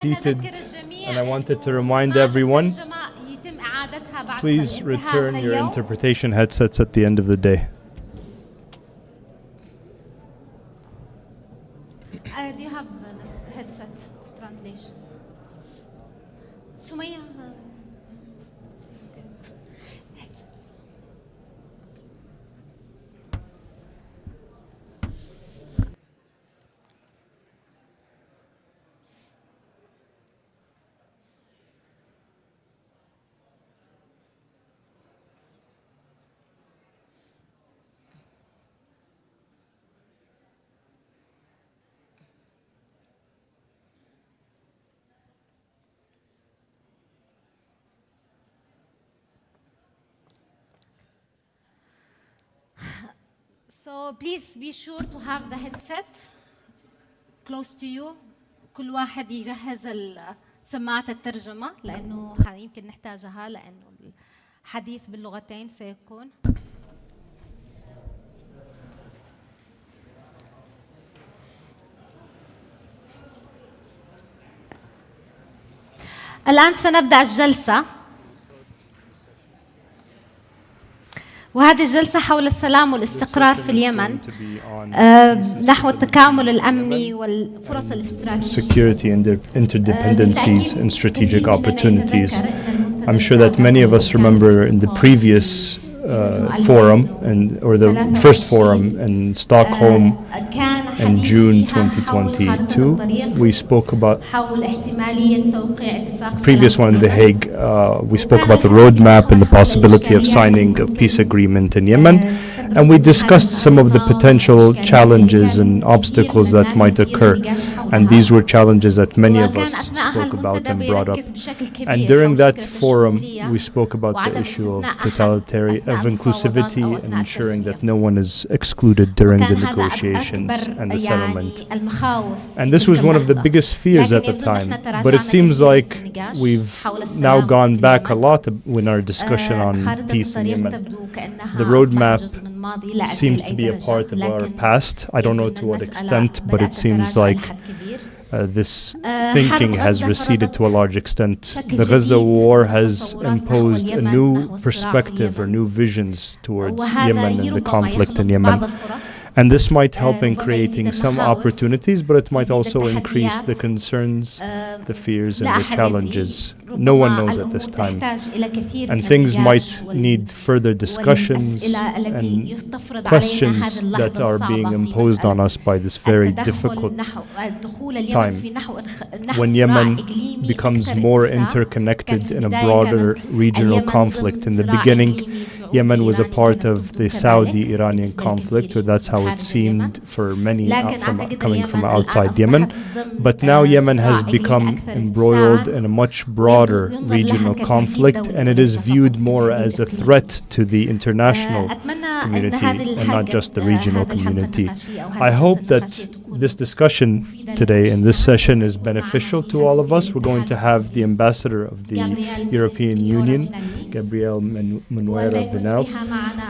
seated, and I wanted to remind everyone, please return your interpretation headsets at the end of the day. Do you have this headset translation? Sumaya. So please be sure to have the headset close to you. كل واحد يجهز سماعة الترجمة لأنه يمكن نحتاجها لأنه الحديث باللغتين سيكون. الآن سنبدأ الجلسة. وهذه الجلسة حول السلام والاستقرار في اليمن نحو التكامل الأمني والفرص الاستراتيجية. Security and interdependencies and strategic opportunities. I'm sure that many of us remember in the previous forum or the first forum in Stockholm in June 2022. We spoke about previous one in The Hague. We spoke about the roadmap and the possibility of signing a peace agreement in Yemen, and we discussed some of the potential challenges and obstacles that might occur, and these were challenges that many of us spoke about and brought up. And during that forum we spoke about the issue of inclusivity and ensuring that no one is excluded during the negotiations and the settlement. And this was one of the biggest fears at the time, but it seems like we've now gone back a lot in our discussion on peace in Yemen. The roadmap seems to be a part of our past. I don't know to what extent, but it seems like this thinking has receded to a large extent. The Gaza war has imposed a new perspective or new visions towards Yemen and the conflict in Yemen. And this might help in creating some opportunities, but it might also increase the concerns, the fears, and the challenges. No one knows at this time. And things might need further discussions and questions that are being imposed on us by this very difficult time. When Yemen becomes more interconnected in a broader regional conflict. In the beginning, Yemen was a part of the Saudi-Iranian conflict, or that's how it seemed for many coming from outside Yemen. But now Yemen has become embroiled in a much broader regional conflict, and it is viewed more as a threat to the international community and not just the regional community. I hope that this discussion today in this session is beneficial to all of us. We're going to have the ambassador of the European Union, Gabriel Munwera Vinalf,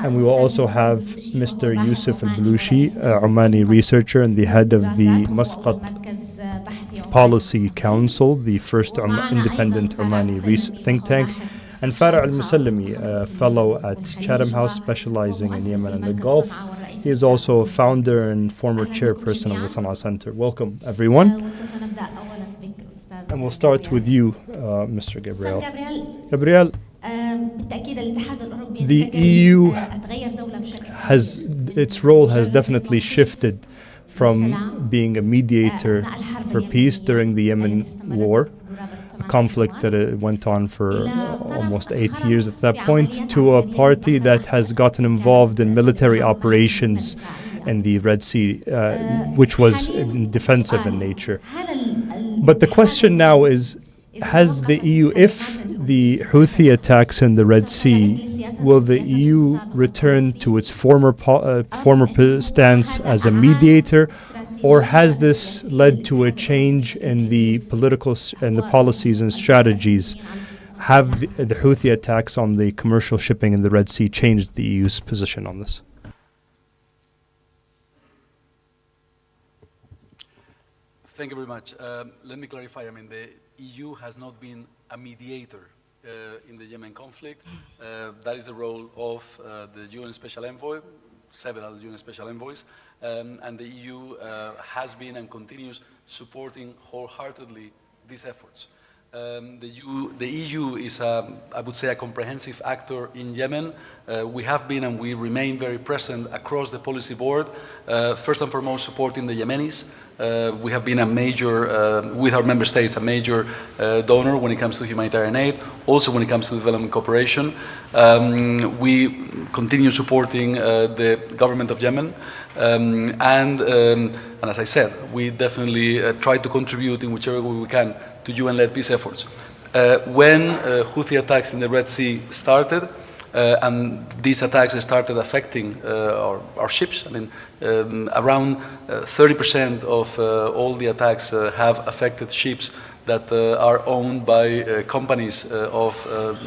and we will also have Mr. Yusuf Al-Balushi, Omani researcher and the head of the Muscat Policy Council, the first independent Omani think tank, and Farah Al-Musallimi, a fellow at Chatham House specializing in Yemen and the Gulf. He is also a founder and former chairperson of the Sana'a Center. Welcome, everyone. And we'll start with you, Mr. Gabriel. Gabriel, the EU its role has definitely shifted from being a mediator for peace during the Yemen war, a conflict that went on for almost 8 years at that point, to a party that has gotten involved in military operations in the Red Sea, which was defensive in nature. But the question now is, has the EU, if the Houthi attacks in the Red Sea, will the EU return to its former stance as a mediator, or has this led to a change in the political and the policies and strategies? Have the Houthi attacks on the commercial shipping in the Red Sea changed the EU's position on this? Thank you very much. Let me clarify. I mean, the EU has not been a mediator in the Yemen conflict. That is the role of the UN Special Envoy, several UN Special Envoys, and the EU has been and continues supporting wholeheartedly these efforts. The EU is, I would say, a comprehensive actor in Yemen. We have been and we remain very present across the policy board, first and foremost supporting the Yemenis. We have been a major, with our member states, a major donor when it comes to humanitarian aid, also when it comes to development cooperation. We continue supporting the government of Yemen, and as I said, we definitely try to contribute in whichever way we can to UN-led peace efforts. When Houthi attacks in the Red Sea started, and these attacks started affecting our ships. I mean, around 30% of all the attacks have affected ships that are owned by companies of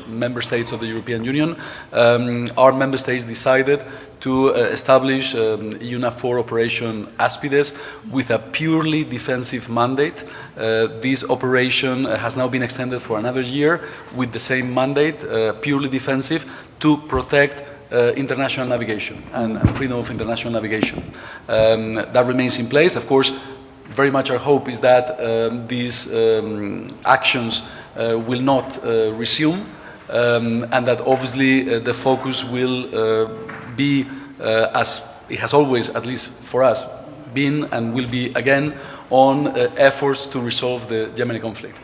member states of the European Union. Our member states decided to establish UNAFOR Operation Aspides with a purely defensive mandate. This operation has now been extended for another year with the same mandate, purely defensive, to protect international navigation and freedom of international navigation. That remains in place. Of course, very much our hope is that these actions will not resume, and that obviously the focus will be, as it has always, at least for us, been and will be again on efforts to resolve the Yemeni conflict.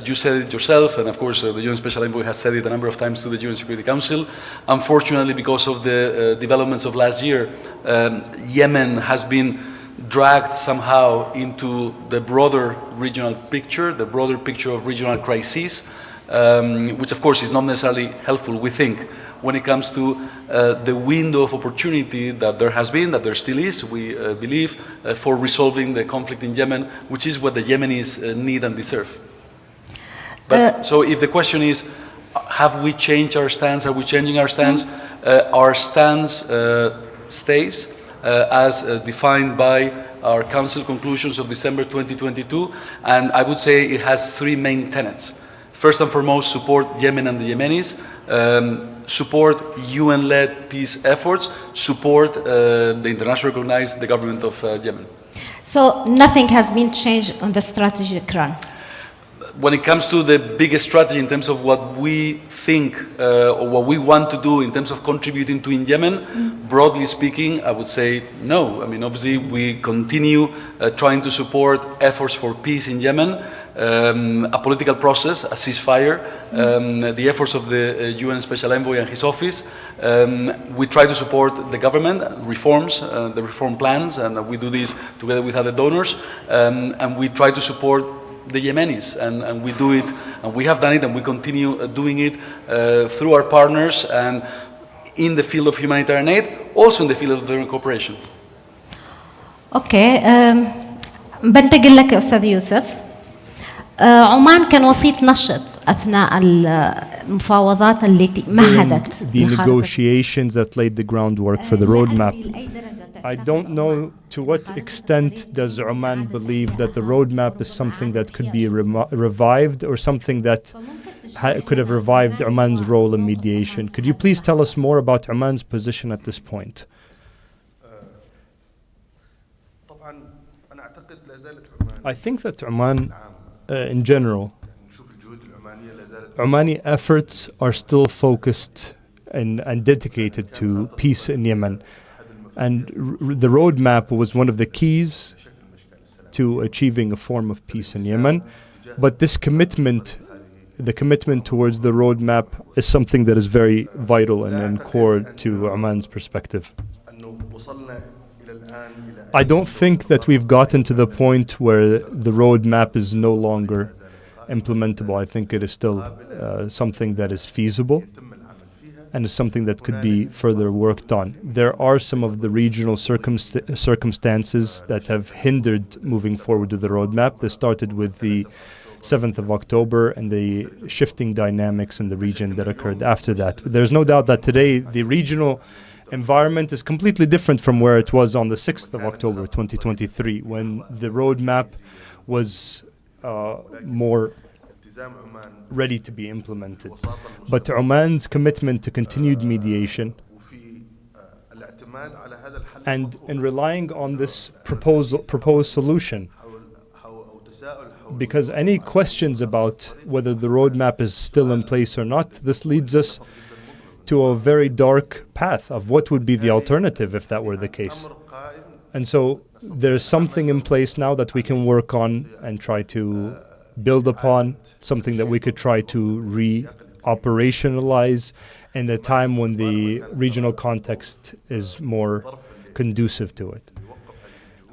You said it yourself, and of course the UN Special Envoy has said it a number of times to the UN Security Council. Unfortunately, because of the developments of last year, Yemen has been dragged somehow into the broader regional picture, the broader picture of regional crises, which of course is not necessarily helpful, we think, when it comes to the window of opportunity that there has been, that there still is, we believe, for resolving the conflict in Yemen, which is what the Yemenis need and deserve. But, so if the question is, have we changed our stance, are we changing our stance? Our stance stays as defined by our Council conclusions of December 2022, and I would say it has three main tenets. First and foremost, support Yemen and the Yemenis, support UN-led peace efforts, support the internationally recognized the government of Yemen. So nothing has been changed on the strategic run? When it comes to the biggest strategy in terms of what we think or what we want to do in terms of contributing to in Yemen, broadly speaking, I would say no. I mean, obviously, we continue trying to support efforts for peace in Yemen, a political process, a ceasefire, the efforts of the UN Special Envoy and his office. We try to support the government, reforms, the reform plans, and we do this together with other donors, and we try to support the Yemenis, and we do it, and we have done it, and we continue doing it through our partners and in the field of humanitarian aid, also in the field of development cooperation. اوكي بنتقل لك استاذ يوسف. عمان كان وسيط نشط اثناء المفاوضات التي مهدت the negotiations that laid the groundwork for the roadmap. I don't know to what extent does Oman believe that the roadmap is something that could be revived or something that could have revived Oman's role in mediation. Could you please tell us more about Oman's position at this point? I think that Oman, in general, Omani efforts are still focused and dedicated to peace in Yemen. And the roadmap was one of the keys to achieving a form of peace in Yemen. But this commitment, the commitment towards the roadmap, is something that is very vital and core to Oman's perspective. I don't think that we've gotten to the point where the roadmap is no longer implementable. I think it is still something that is feasible and is something that could be further worked on. There are some of the regional circumstances that have hindered moving forward with the roadmap. This started with the 7th of October and the shifting dynamics in the region that occurred after that. There's no doubt that today the regional environment is completely different from where it was on the 6th of October 2023, when the roadmap was more ready to be implemented. But Oman's commitment to continued mediation and in relying on this proposed solution, because any questions about whether the roadmap is still in place or not, this leads us to a very dark path of what would be the alternative if that were the case. And so there's something in place now that we can work on and try to build upon, something that we could try to re-operationalize in a time when the regional context is more conducive to it.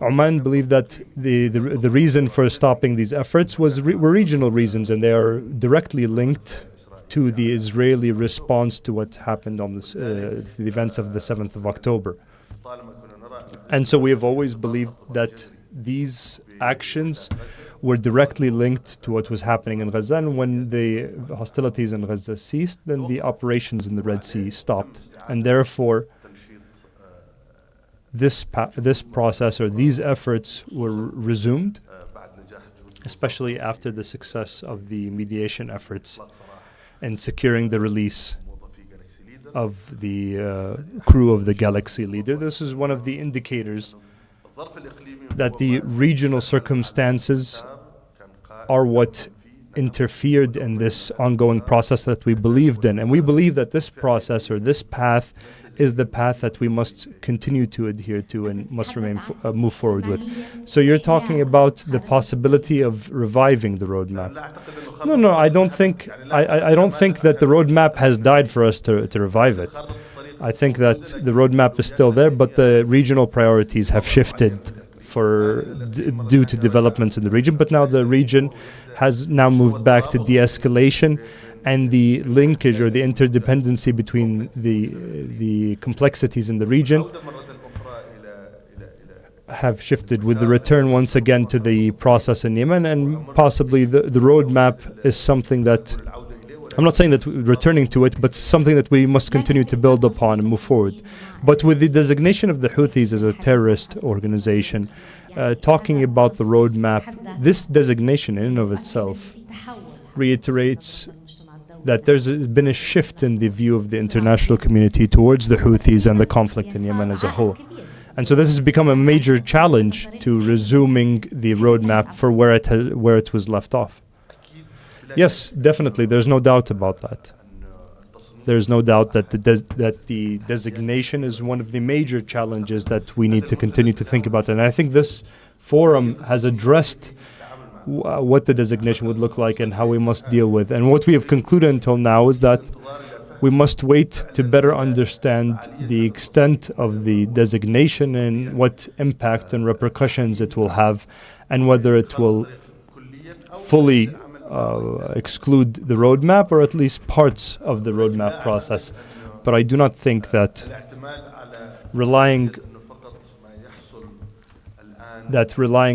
Oman believed that the reason for stopping these efforts were regional reasons, and they are directly linked to the Israeli response to what happened on the events of the 7th of October. And so we have always believed that these actions were directly linked to what was happening in Gaza, and when the hostilities in Gaza ceased, then the operations in the Red Sea stopped. And therefore, this process or these efforts were resumed, especially after the success of the mediation efforts and securing the release of the crew of the Galaxy Leader. This is one of the indicators that the regional circumstances are what interfered in this ongoing process that we believed in. And we believe that this process or this path is the path that we must continue to adhere to and must move forward with. So you're talking about the possibility of reviving the roadmap. No, I don't think that the roadmap has died for us to revive it. I think that the roadmap is still there, but the regional priorities have shifted due to developments in the region. But now the region has now moved back to de-escalation, and the linkage or the interdependency between the complexities in the region have shifted with the return once again to the process in Yemen, and possibly the roadmap is something that, I'm not saying that returning to it, but something that we must continue to build upon and move forward. But with the designation of the Houthis as a terrorist organization, talking about the roadmap, this designation in and of itself reiterates that there's been a shift in the view of the international community towards the Houthis and the conflict in Yemen as a whole. And so this has become a major challenge to resuming the roadmap for where it was left off. Yes, definitely, there's no doubt about that. There's no doubt that the designation is one of the major challenges that we need to continue to think about. And I think this forum has addressed what the designation would look like and how we must deal with. And what we have concluded until now is that we must wait to better understand the extent of the designation and what impact and repercussions it will have, and whether it will fully exclude the roadmap or at least parts of the roadmap process. But I do not think that relying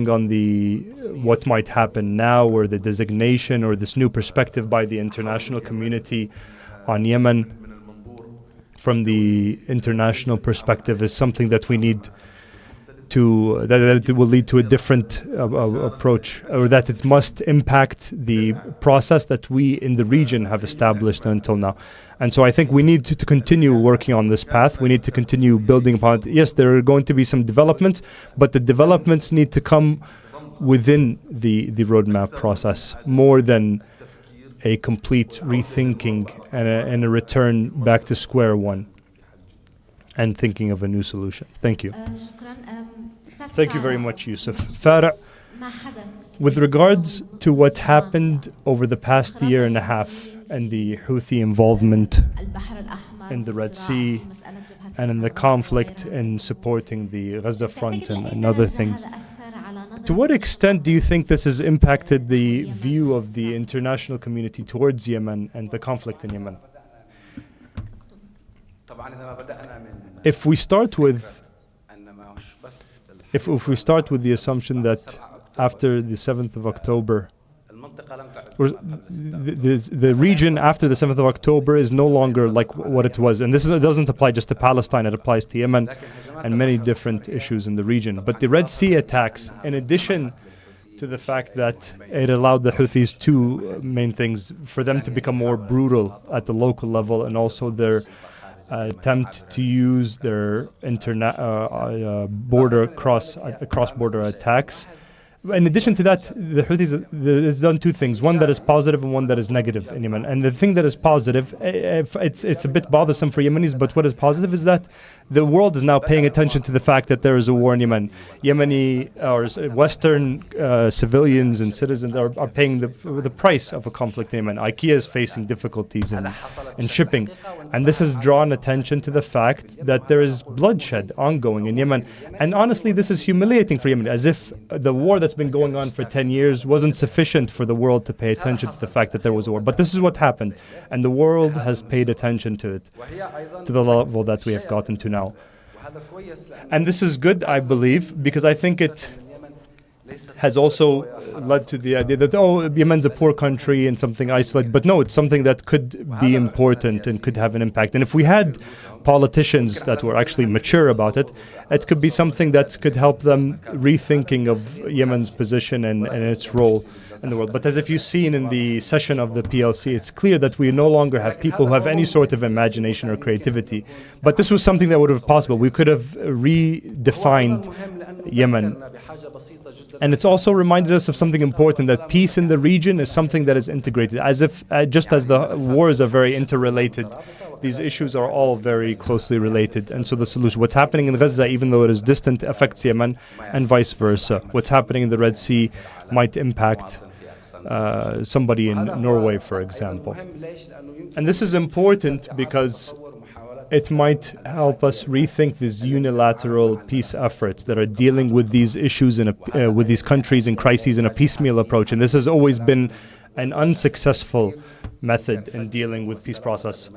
on what might happen now, or the designation, or this new perspective by the international community on Yemen from the international perspective is something that we need to, that it will lead to a different approach, or that it must impact the process that we in the region have established until now. And so I think we need to continue working on this path. We need to continue building upon it. Yes, there are going to be some developments, but the developments need to come within the roadmap process more than a complete rethinking and a return back to square one and thinking of a new solution. Thank you. Thank you very much, Yusuf. Farah, with regards to what happened over the past year and a half and the Houthi involvement in the Red Sea and in the conflict in supporting the Gaza front and other things, to what extent do you think this has impacted the view of the international community towards Yemen and the conflict in Yemen? If we start with the assumption that after the 7th of October, or the region after the 7th of October is no longer like what it was. And this doesn't apply just to Palestine, it applies to Yemen and many different issues in the region. But the Red Sea attacks, in addition to the fact that it allowed the Houthis two main things: for them to become more brutal at the local level, and also their attempt to use their cross-border attacks. In addition to that, the Houthis has done two things: one that is positive and one that is negative in Yemen. And the thing that is positive, it's a bit bothersome for Yemenis, but what is positive is that the world is now paying attention to the fact that there is a war in Yemen. Yemeni or Western civilians and citizens are paying the price of a conflict in Yemen. IKEA is facing difficulties in shipping. And this has drawn attention to the fact that there is bloodshed ongoing in Yemen. And honestly, this is humiliating for Yemen, as if the war that's been going on for 10 years wasn't sufficient for the world to pay attention to the fact that there was a war. But this is what happened. And the world has paid attention to it, to the level that we have gotten to now. And this is good, I believe, because I think it has also led to the idea that, Yemen's a poor country and something isolated. But no, it's something that could be important and could have an impact. And if we had politicians that were actually mature about it, it could be something that could help them rethinking of Yemen's position and its role in the world. But as if you've seen in the session of the PLC, it's clear that we no longer have people who have any sort of imagination or creativity. But this was something that would have been possible. We could have redefined Yemen. And it's also reminded us of something important, that peace in the region is something that is integrated, as if just as the wars are very interrelated, these issues are all very closely related. And so the solution, what's happening in Gaza, even though it is distant, affects Yemen, and vice versa. What's happening in the Red Sea might impact somebody in Norway, for example. And this is important because it might help us rethink these unilateral peace efforts that are dealing with these issues with these countries and crises in a piecemeal approach. And this has always been an unsuccessful method in dealing with peace process.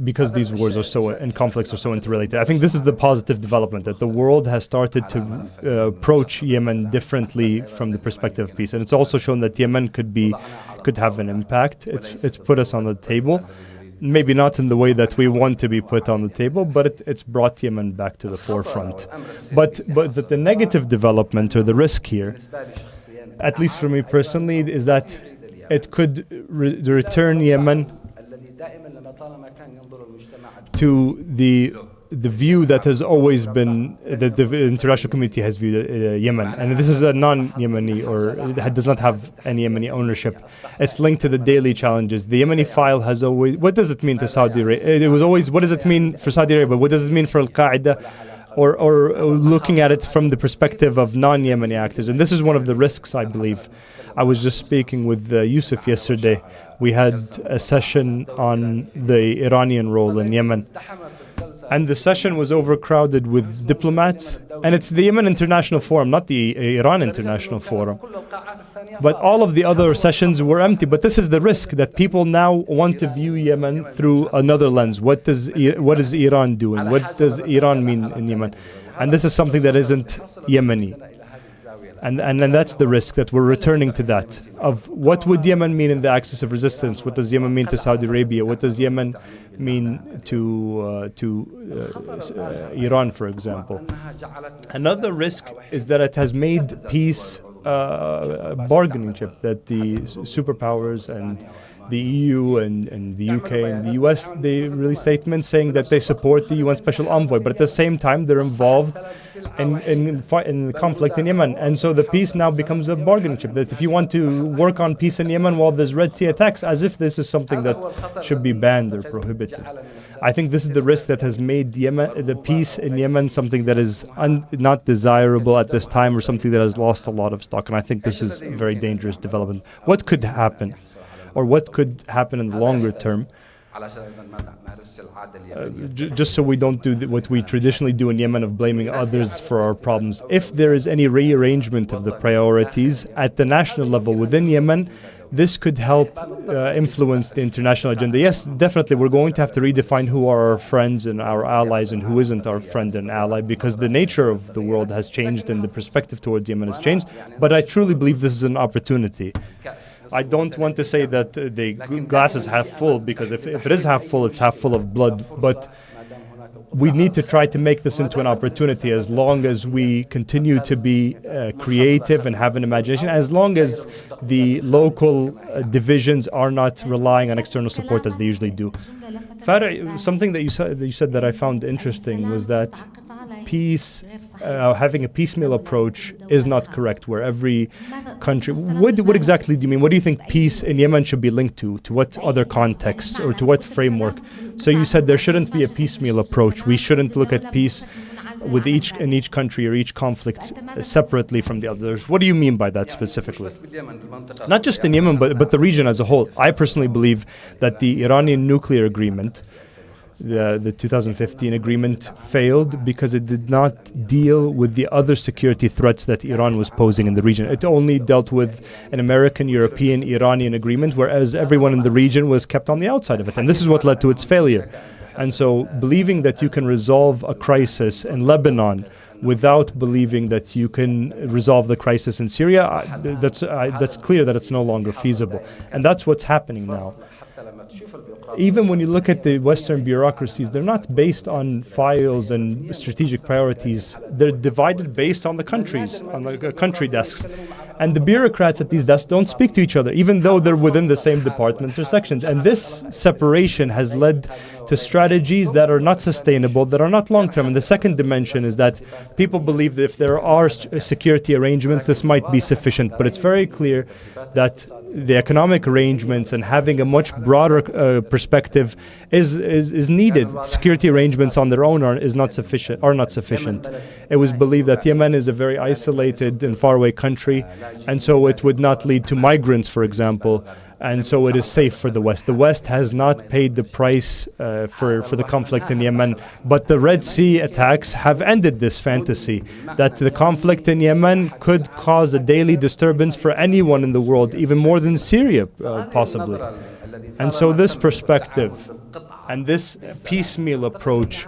Because these wars are and conflicts are so interrelated. I think this is the positive development, that the world has started to approach Yemen differently from the perspective of peace. And it's also shown that Yemen could have an impact. It's put us on the table. Maybe not in the way that we want to be put on the table, but it's brought Yemen back to the forefront. But the negative development or the risk here, at least for me personally, is that it could return Yemen to the view that has always been, that the international community has viewed Yemen. And this is a non-Yemeni, or it does not have any Yemeni ownership. It's linked to the daily challenges. The Yemeni file has always, what does it mean to Saudi Arabia? It was always, what does it mean for Saudi Arabia? What does it mean for Al-Qaeda? Or looking at it from the perspective of non-Yemeni actors. And this is one of the risks, I believe. I was just speaking with Yusuf yesterday. We had a session on the Iranian role in Yemen. And the session was overcrowded with diplomats. And it's the Yemen International Forum, not the Iran International Forum. But all of the other sessions were empty. But this is the risk, that people now want to view Yemen through another lens. What is Iran doing? What does Iran mean in Yemen? And this is something that isn't Yemeni. And that's the risk, that we're returning to that, of what would Yemen mean in the axis of resistance? What does Yemen mean to Saudi Arabia? What does Yemen mean to Iran, for example? Another risk is that it has made peace a bargaining chip, that the superpowers and the EU and the UK and the US, they release statements saying that they support the UN Special Envoy, but at the same time they're involved in the conflict in Yemen. And so the peace now becomes a bargaining chip, that if you want to work on peace in Yemen while there's Red Sea attacks, as if this is something that should be banned or prohibited. I think this is the risk that has made the peace in Yemen something that is not desirable at this time, or something that has lost a lot of stock. And I think this is a very dangerous development. What could happen? Or what could happen in the longer term, just so we don't do what we traditionally do in Yemen, of blaming others for our problems. If there is any rearrangement of the priorities at the national level within Yemen, this could help influence the international agenda. Yes, definitely, we're going to have to redefine who are our friends and our allies and who isn't our friend and ally, because the nature of the world has changed and the perspective towards Yemen has changed. But I truly believe this is an opportunity. I don't want to say that the glass is half full, because if it is half full, it's half full of blood. But we need to try to make this into an opportunity as long as we continue to be creative and have an imagination, as long as the local divisions are not relying on external support as they usually do. Farah, something that you said that I found interesting was that peace, having a piecemeal approach is not correct, where every country... What exactly do you mean? What do you think peace in Yemen should be linked to? To what other context or to what framework? So you said there shouldn't be a piecemeal approach. We shouldn't look at peace with each country or each conflict separately from the others. What do you mean by that specifically? Not just in Yemen, but the region as a whole. I personally believe that the Iranian nuclear agreement, the 2015 agreement, failed because it did not deal with the other security threats that Iran was posing in the region. It only dealt with an American, European, Iranian agreement, whereas everyone in the region was kept on the outside of it. And this is what led to its failure. And so believing that you can resolve a crisis in Lebanon without believing that you can resolve the crisis in Syria, that's clear that it's no longer feasible. And that's what's happening now. Even when you look at the Western bureaucracies, they're not based on files and strategic priorities. They're divided based on the countries, on the country desks. And the bureaucrats at these desks don't speak to each other, even though they're within the same departments or sections. And this separation has led to strategies that are not sustainable, that are not long-term. And the second dimension is that people believe that if there are security arrangements, this might be sufficient. But it's very clear that the economic arrangements and having a much broader perspective is needed. Security arrangements on their own are not sufficient. It was believed that Yemen is a very isolated and faraway country, and so it would not lead to migrants, for example, and so it is safe for the West. The West has not paid the price for the conflict in Yemen, but the Red Sea attacks have ended this fantasy that the conflict in Yemen could cause a daily disturbance for anyone in the world, even more than Syria, possibly. And so this perspective and this piecemeal approach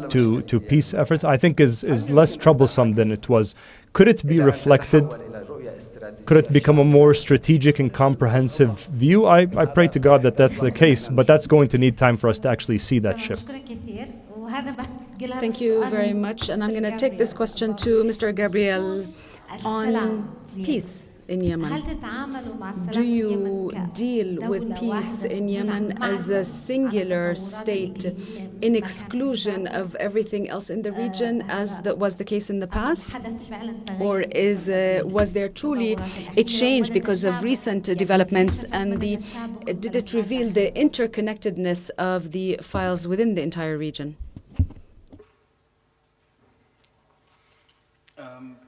to peace efforts, I think, is less troublesome than it was. Could it be reflected? Could it become a more strategic and comprehensive view? I pray to God that that's the case, but that's going to need time for us to actually see that shift. Thank you very much. And I'm going to take this question to Mr. Gabriel on peace in Yemen. Do you deal with peace in Yemen as a singular state in exclusion of everything else in the region, as that was the case in the past? Or was there truly a change because of recent developments, and did it reveal the interconnectedness of the files within the entire region?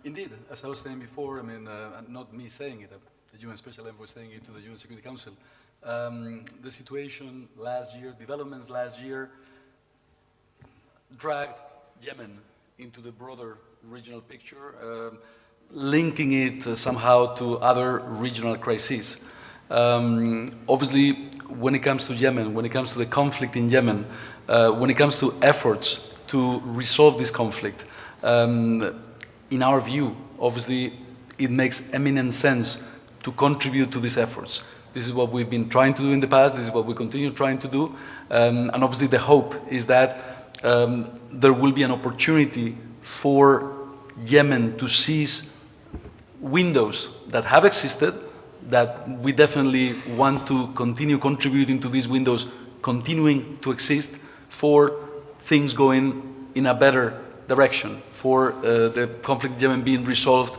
Indeed, as I was saying before, I mean, not me saying it, the UN Special Envoy saying it to the UN Security Council, the situation last year, developments last year, dragged Yemen into the broader regional picture, linking it somehow to other regional crises. Obviously, when it comes to Yemen, when it comes to the conflict in Yemen, when it comes to efforts to resolve this conflict, in our view, obviously, it makes eminent sense to contribute to these efforts. This is what we've been trying to do in the past. This is what we continue trying to do. And obviously, the hope is that there will be an opportunity for Yemen to seize windows that have existed, that we definitely want to continue contributing to these windows, continuing to exist, for things going in a better direction, for the conflict in Yemen being resolved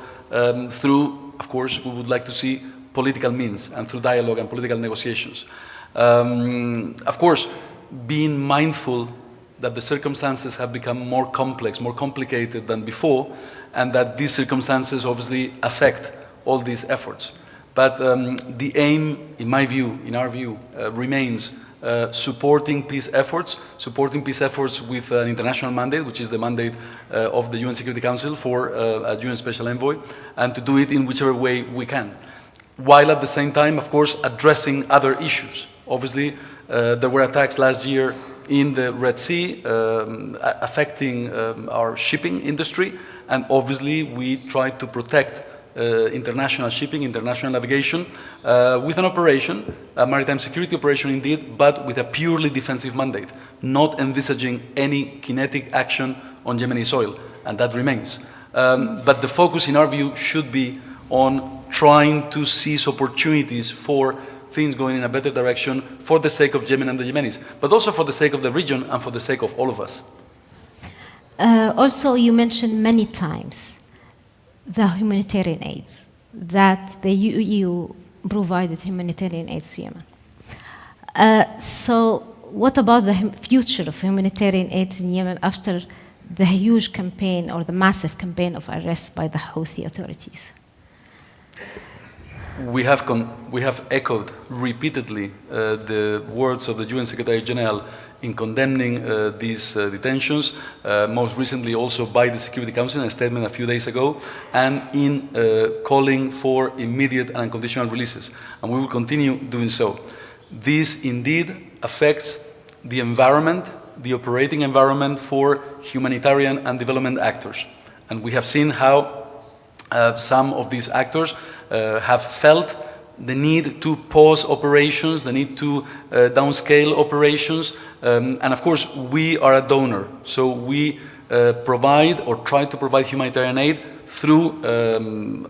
through, of course, we would like to see political means and through dialogue and political negotiations. Of course, being mindful that the circumstances have become more complex, more complicated than before, and that these circumstances obviously affect all these efforts. But the aim, in my view, in our view, remains supporting peace efforts with an international mandate, which is the mandate of the UN Security Council for a UN Special Envoy, and to do it in whichever way we can, while at the same time, of course, addressing other issues. Obviously, there were attacks last year in the Red Sea, affecting our shipping industry, and obviously we tried to protect international shipping, international navigation, with an operation, a maritime security operation indeed, but with a purely defensive mandate, not envisaging any kinetic action on Yemeni soil, and that remains. But the focus, in our view, should be on trying to seize opportunities for things going in a better direction for the sake of Yemen and the Yemenis, but also for the sake of the region and for the sake of all of us. Also, you mentioned many times the humanitarian aids, that the EU provided humanitarian aids to Yemen. So what about the future of humanitarian aids in Yemen after the huge campaign or the massive campaign of arrests by the Houthi authorities? We have echoed repeatedly the words of the UN Secretary General in condemning these detentions, most recently also by the Security Council in a statement a few days ago, and in calling for immediate and unconditional releases. And we will continue doing so. This indeed affects the environment, the operating environment for humanitarian and development actors. And we have seen how some of these actors have felt the need to pause operations, the need to downscale operations, and of course we are a donor, so we provide or try to provide humanitarian aid through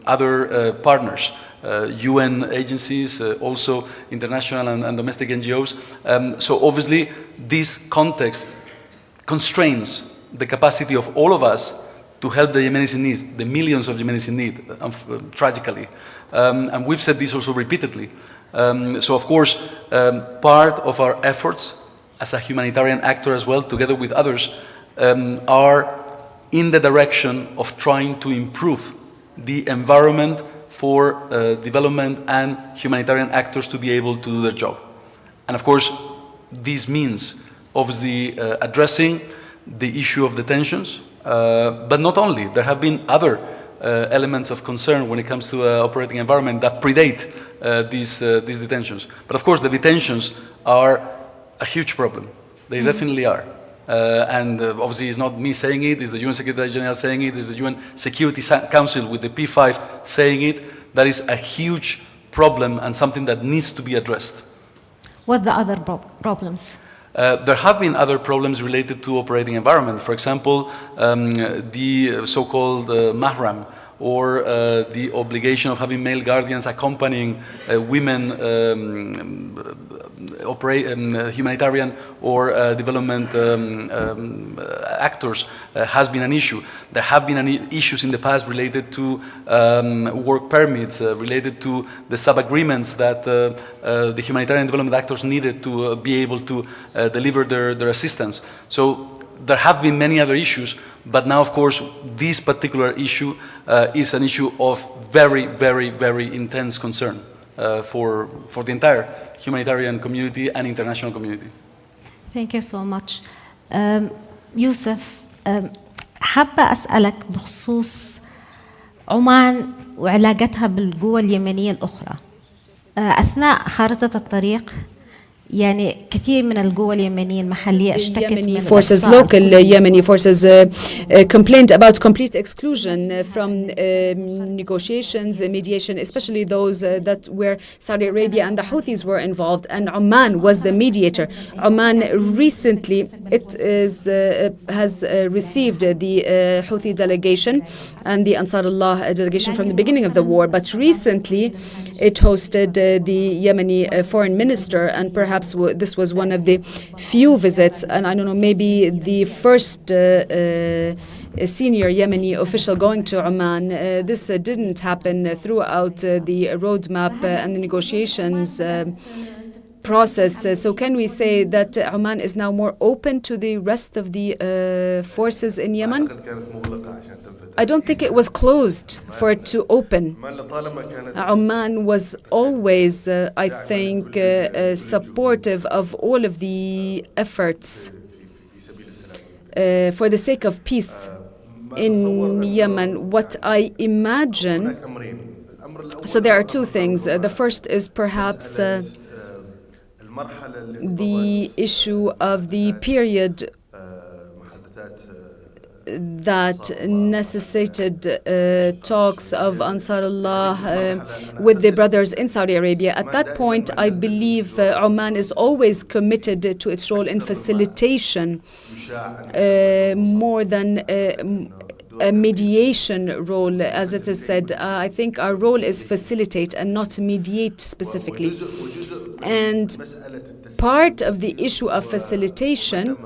other partners, UN agencies, also international and domestic NGOs. So obviously this context constrains the capacity of all of us to help the Yemenis in need, the millions of Yemenis in need, tragically. And we've said this also repeatedly. So of course, part of our efforts as a humanitarian actor as well, together with others, are in the direction of trying to improve the environment for development and humanitarian actors to be able to do their job. And of course, this means obviously addressing the issue of detentions, but not only. There have been other elements of concern when it comes to operating environment that predate these detentions. But of course, the detentions are a huge problem. They definitely are. And obviously it's not me saying it, it's the UN Secretary General saying it, it's the UN Security Council with the P5 saying it. That is a huge problem and something that needs to be addressed. What are the other problems? There have been other problems related to operating environment. For example, the so-called mahram, or the obligation of having male guardians accompanying women humanitarian or development actors has been an issue. There have been issues in the past related to work permits, related to the sub-agreements that the humanitarian development actors needed to be able to deliver their assistance. So there have been many other issues, but now, of course, this particular issue is an issue of very, very, very intense concern for the entire humanitarian community and international community. Thank you so much. يوسف, حابة أسألك بخصوص عمان وعلاقتها بالقوى اليمنية الأخرى. أثناء خارطة الطريق يعني كثير من القوى اليمنية المحلية اشتكت من forces, local Yemeni forces complained about complete exclusion from negotiations, mediation, especially those that where Saudi Arabia and the Houthis were involved, and Oman was the mediator. Oman recently has received the Houthi delegation and the Ansarullah delegation from the beginning of the war, but recently it hosted the Yemeni foreign minister, and perhaps this was one of the few visits, and I don't know, maybe the first senior Yemeni official going to Oman. This didn't happen throughout the roadmap and the negotiations process. So can we say that Oman is now more open to the rest of the forces in Yemen? I don't think it was closed for it to open. Oman was always, I think, supportive of all of the efforts for the sake of peace in Yemen. What I imagine, so there are two things. The first is perhaps the issue of the period that necessitated talks of Ansarullah with the brothers in Saudi Arabia. At that point, I believe Oman is always committed to its role in facilitation more than a mediation role, as it is said. I think our role is facilitate and not mediate specifically. And part of the issue of facilitation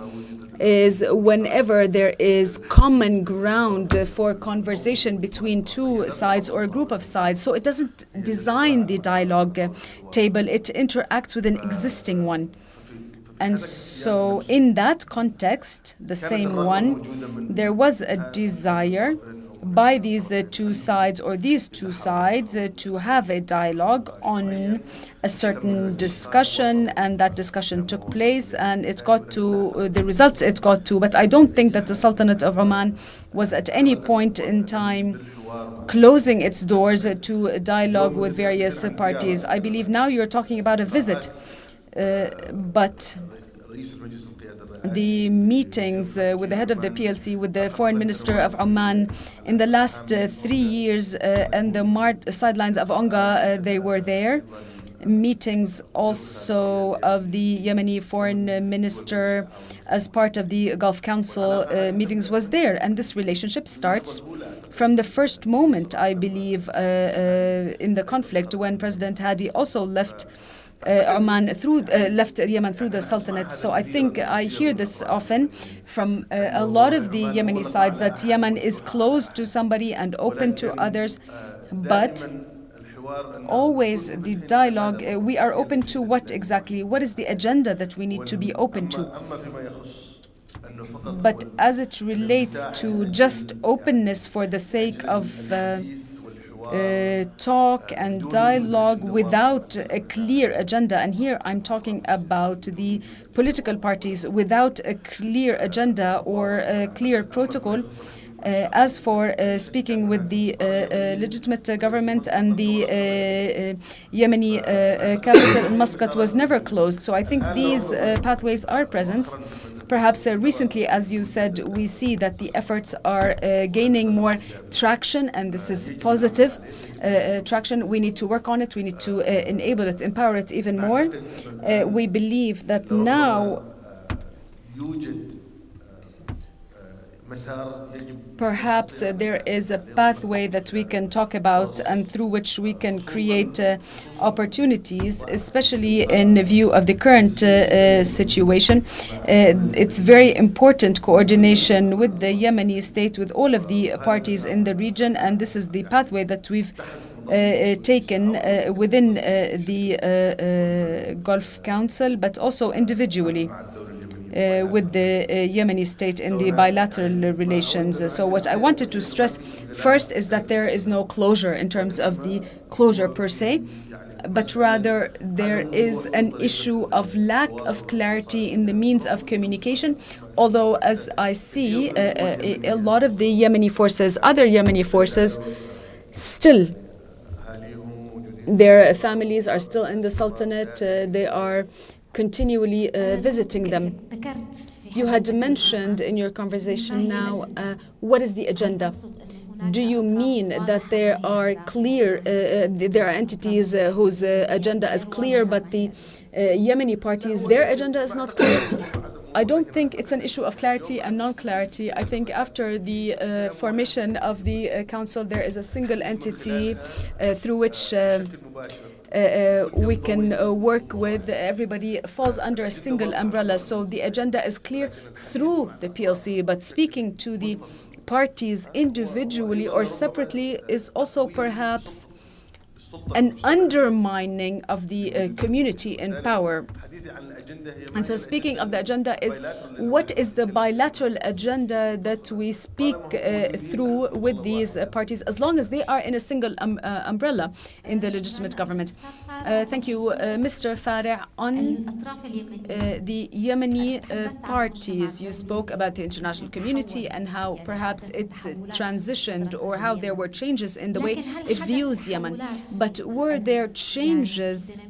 is whenever there is common ground for conversation between two sides or a group of sides. So it doesn't design the dialogue table, it interacts with an existing one. And so in that context, the same one, there was a desire by these two sides or these two sides to have a dialogue on a certain discussion, and that discussion took place and it got to the results it got to. But I don't think that the Sultanate of Oman was at any point in time closing its doors to a dialogue with various parties. I believe now you're talking about a visit. But the meetings with the head of the PLC, with the foreign minister of Oman in the last 3 years, and the sidelines of Onga, they were there. Meetings also of the Yemeni foreign minister as part of the Gulf Council meetings was there. And this relationship starts from the first moment, I believe, in the conflict, when President Hadi also left Oman left Yemen through the Sultanate. So I think I hear this often from a lot of the Yemeni sides, that Yemen is closed to somebody and open to others, but always the dialogue, we are open to what exactly? What is the agenda that we need to be open to? But as it relates to just openness for the sake of talk and dialogue without a clear agenda, and here I'm talking about the political parties, without a clear agenda or a clear protocol. As for speaking with the legitimate government and the Yemeni capital, Muscat was never closed. So I think these pathways are present. Perhaps recently, as you said, we see that the efforts are gaining more traction, and this is positive traction. We need to work on it. We need to enable it, empower it even more. We believe that now perhaps there is a pathway that we can talk about and through which we can create opportunities, especially in view of the current situation. It's very important coordination with the Yemeni state, with all of the parties in the region, and this is the pathway that we've taken within the Gulf Council, but also individually. With the Yemeni state in the bilateral relations. So what I wanted to stress first is that there is no closure in terms of the closure per se, but rather there is an issue of lack of clarity in the means of communication. Although, as I see, a lot of the Yemeni forces, other Yemeni forces, still their families are still in the Sultanate. They are continually visiting them. You had mentioned in your conversation now, what is the agenda? Do you mean that there are there are entities whose agenda is clear, but the Yemeni parties, their agenda is not clear? I don't think it's an issue of clarity and non-clarity. I think after the formation of the council, there is a single entity through which we can work with. Everybody falls under a single umbrella. So the agenda is clear through the PLC, but speaking to the parties individually or separately is also perhaps an undermining of the community in power. And so speaking of the agenda is, what is the bilateral agenda that we speak through with these parties, as long as they are in a single umbrella in the legitimate government? Thank you, Mr. Fareh. On the Yemeni parties, you spoke about the international community and how perhaps it transitioned, or how there were changes in the way it views Yemen. But were there changes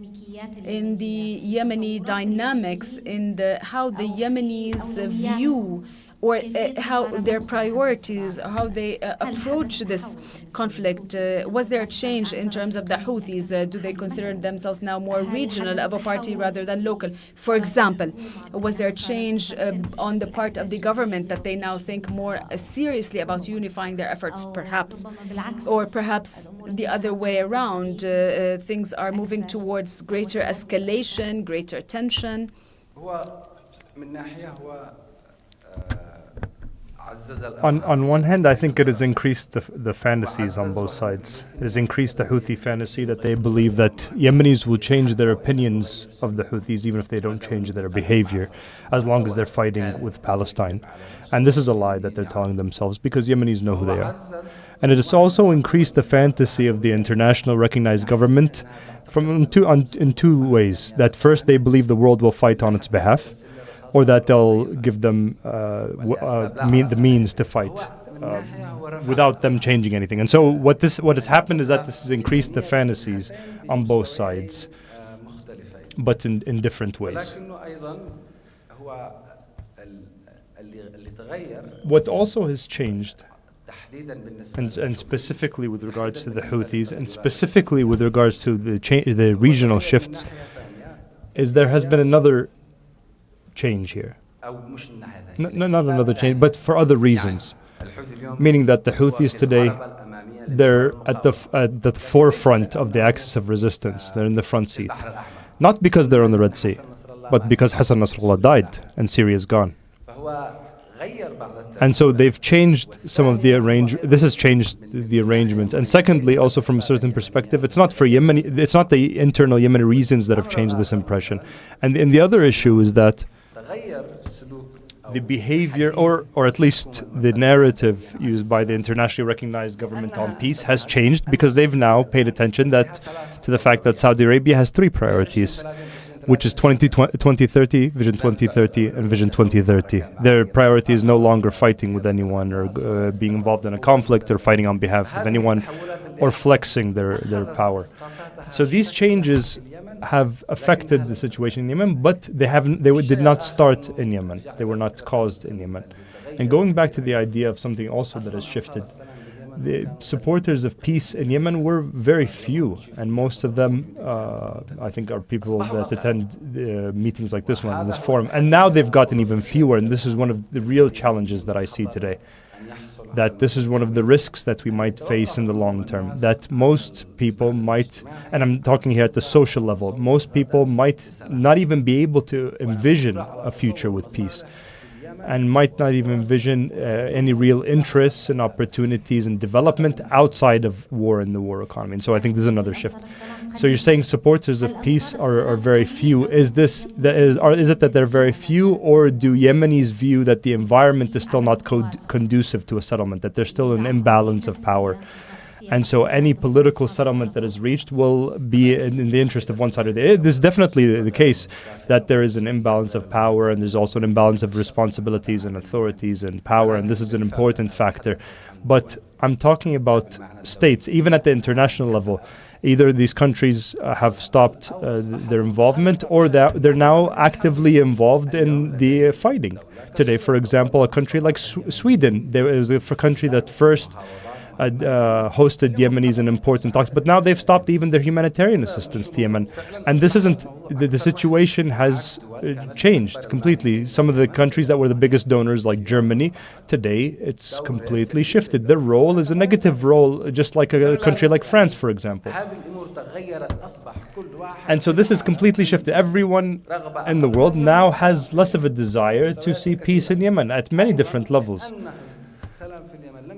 in the Yemeni dynamics, in how the Yemenis view or how their priorities, how they approach this conflict. Was there a change in terms of the Houthis? Do they consider themselves now more regional of a party rather than local? For example, was there a change on the part of the government that they now think more seriously about unifying their efforts, perhaps? Or perhaps the other way around, things are moving towards greater escalation, greater tension? On one hand, I think it has increased the fantasies on both sides. It has increased the Houthi fantasy that they believe that Yemenis will change their opinions of the Houthis even if they don't change their behavior, as long as they're fighting with Palestine. And this is a lie that they're telling themselves, because Yemenis know who they are. And it has also increased the fantasy of the international recognized government in two ways. That first, they believe the world will fight on its behalf, or that they'll give them the means to fight without them changing anything. And so what has happened is that this has increased the fantasies on both sides, but in different ways. What also has changed, and specifically with regards to the Houthis, and specifically with regards to the regional shifts, is there has been another change here. Not another change, but for other reasons. Meaning that the Houthis today, they're at the forefront of the axis of resistance. They're in the front seat. Not because they're on the Red Sea, but because Hassan Nasrallah died and Syria is gone. And so they've changed some of the this has changed the arrangements. And secondly, also from a certain perspective, it's not the internal Yemeni reasons that have changed this impression. And the other issue is that the behavior, or at least the narrative used by the internationally recognized government on peace has changed, because they've now paid attention to the fact that Saudi Arabia has three priorities, which is 2030, Vision 2030, and Vision 2030. Their priority is no longer fighting with anyone, or being involved in a conflict, or fighting on behalf of anyone, or flexing their power. So these changes have affected the situation in Yemen, but they did not start in Yemen. They were not caused in Yemen. And going back to the idea of something also that has shifted, the supporters of peace in Yemen were very few, and most of them, I think, are people that attend meetings like this one, in this forum. And now they've gotten even fewer, and this is one of the real challenges that I see today. That this is one of the risks that we might face in the long term, that most people might, and I'm talking here at the social level, most people might not even be able to envision a future with peace, and might not even envision any real interests and opportunities and development outside of war and the war economy. And so I think there's another shift. So you're saying supporters of peace are very few. Is it that they're very few, or do Yemenis view that the environment is still not conducive to a settlement, that there's still an imbalance of power? And so any political settlement that is reached will be in the interest of one side or the other. This is definitely the case, that there is an imbalance of power, and there's also an imbalance of responsibilities and authorities and power, and this is an important factor. But I'm talking about states, even at the international level. Either these countries have stopped their involvement, or they're now actively involved in the fighting. Today, for example, a country like Sweden, there was a country that first hosted Yemenis in important talks, but now they've stopped even their humanitarian assistance to Yemen. And this isn't, the situation has changed completely. Some of the countries that were the biggest donors, like Germany, today it's completely shifted. Their role is a negative role, just like a country like France, for example. And so this is completely shifted. Everyone in the world now has less of a desire to see peace in Yemen at many different levels.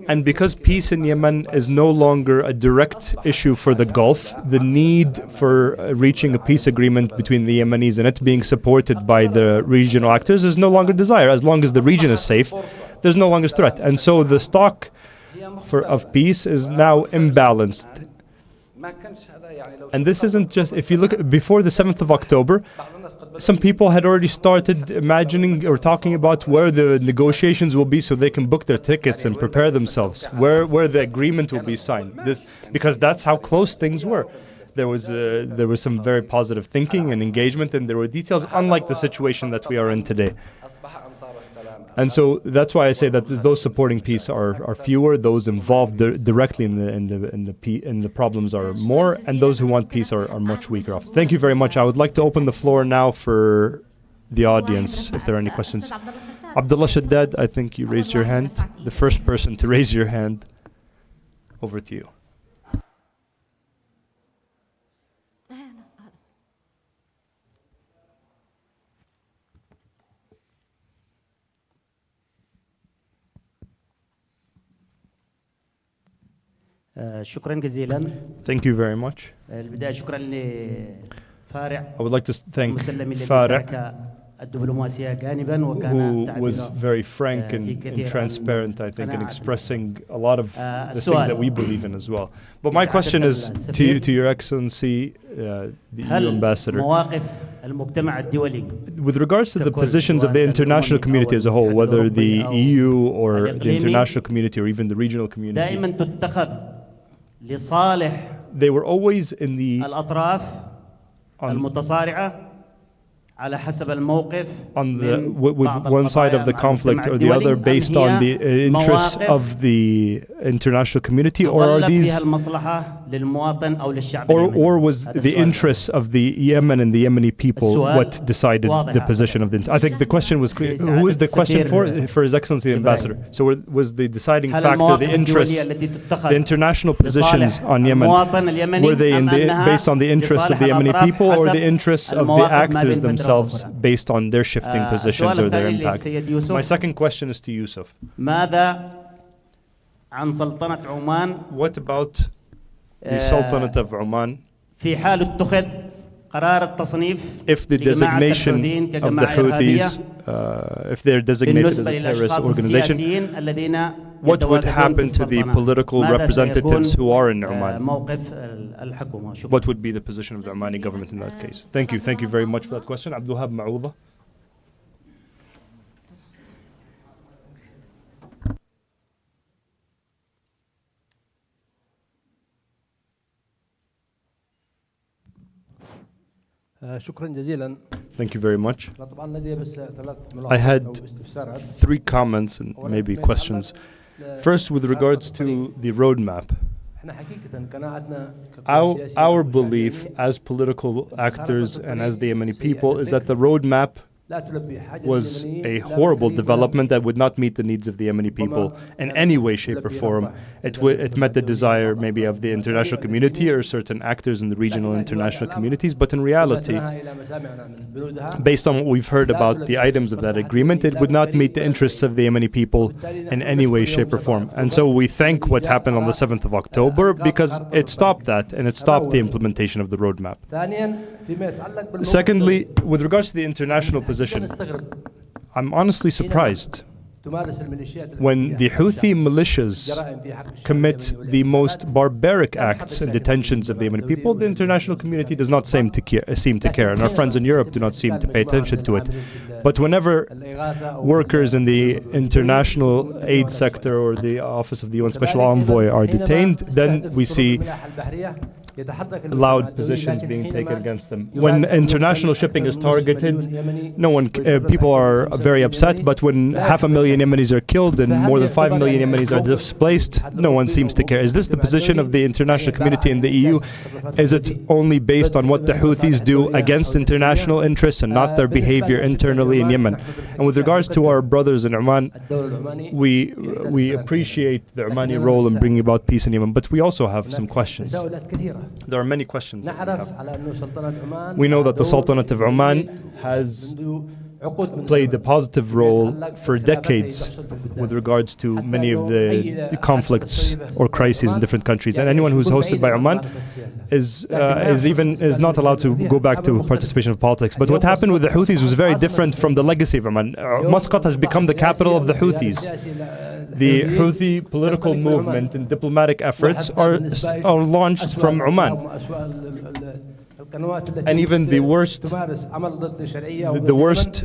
And because peace in Yemen is no longer a direct issue for the Gulf, the need for reaching a peace agreement between the Yemenis and it being supported by the regional actors is no longer desired. As long as the region is safe, there's no longer threat. And so the stock of peace is now imbalanced. And this isn't just, if you look before the 7th of October, some people had already started imagining or talking about where the negotiations will be so they can book their tickets and prepare themselves, where the agreement will be signed. Because that's how close things were. There was some very positive thinking and engagement, and there were details unlike the situation that we are in today. And so that's why I say that those supporting peace are fewer, those involved directly in the problems are more, and those who want peace are much weaker off. Thank you very much. I would like to open the floor now for the audience if there are any questions. Abdullah Shaddad, I think you raised your hand. The first person to raise your hand. Over to you. شكرا جزيلا. Thank you very much. البداية شكرا لفارع. I would like to thank Farah, who was very frank and transparent, I think, in expressing a lot of the things that we believe in as well. But my question is to Your Excellency, the EU Ambassador, with regards to the positions of the international community as a whole, whether the EU or the international community or even the regional community, they were always in the with one side of the conflict or the other based on the interests of the international community, or are these, or was the interests of the Yemen and the Yemeni people what decided the position of the? I think the question was clear. Who is the question for His Excellency the Ambassador? So was the deciding factor the interests, the international positions on Yemen, were they based on the interests of the Yemeni people or the interests of the actors themselves based on their shifting positions or their impact? My second question is to Yusuf. What about the Sultanate of Oman if the designation of the Houthis, if they're designated as a terrorist organization, what would happen to the political representatives who are in Oman? What would be the position of the Omani government in that case? Thank you. Thank you very much for that question. Abdulhab Ma'ouda. Thank you very much. I had 3 comments and maybe questions. First, with regards to the roadmap. Our belief as political actors and as the Yemeni people is that the roadmap was a horrible development that would not meet the needs of the Yemeni people in any way, shape or form. It met the desire maybe of the international community or certain actors in the regional international communities, but in reality, based on what we've heard about the items of that agreement, it would not meet the interests of the Yemeni people in any way, shape or form. And so we thank what happened on the 7th of October because it stopped that and it stopped the implementation of the roadmap. Secondly, with regards to the international position, I'm honestly surprised when the Houthi militias commit the most barbaric acts and detentions of the Yemeni people. The international community does not seem to care, and our friends in Europe do not seem to pay attention to it. But whenever workers in the international aid sector or the Office of the UN Special Envoy are detained, then we see loud positions being taken against them. When international shipping is targeted, people are very upset, but when 500,000 Yemenis are killed and more than 5 million Yemenis are displaced, no one seems to care. Is this the position of the international community in the EU? Is it only based on what the Houthis do against international interests and not their behavior internally in Yemen? And with regards to our brothers in Oman, we appreciate the Omani role in bringing about peace in Yemen, but we also have some questions. There are many questions that we have. We know that the Sultanate of Oman has played a positive role for decades with regards to many of the conflicts or crises in different countries. And anyone who's hosted by Oman is not allowed to go back to participation of politics. But what happened with the Houthis was very different from the legacy of Oman. Muscat has become the capital of the Houthis. The Houthi political movement and diplomatic efforts are launched from Oman. and even the worst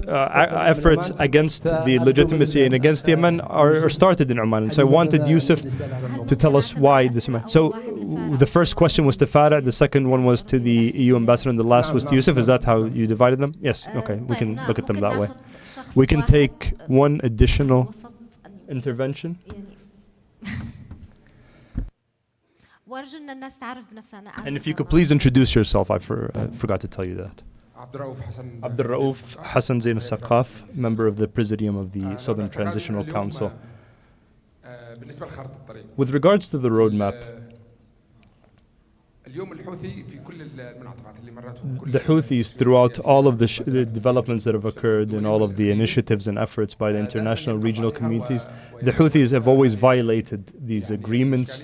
efforts against the legitimacy and against Yemen are started in Oman. And so I wanted Yusuf to tell us why this. So the first question was to Farah, the second one was to the EU ambassador, and the last was to Yusuf. Is that how you divided them? Yes. Okay, we can look at them that way. We can take one additional intervention. And if you could please introduce yourself, I forgot to tell you that. Abdurraouf Hassan Zain al-Saqaf, member of the Presidium of the Southern Transitional Council. With regards to the roadmap, the Houthis, throughout all of the developments that have occurred and all of the initiatives and efforts by the international regional communities, the Houthis have always violated these agreements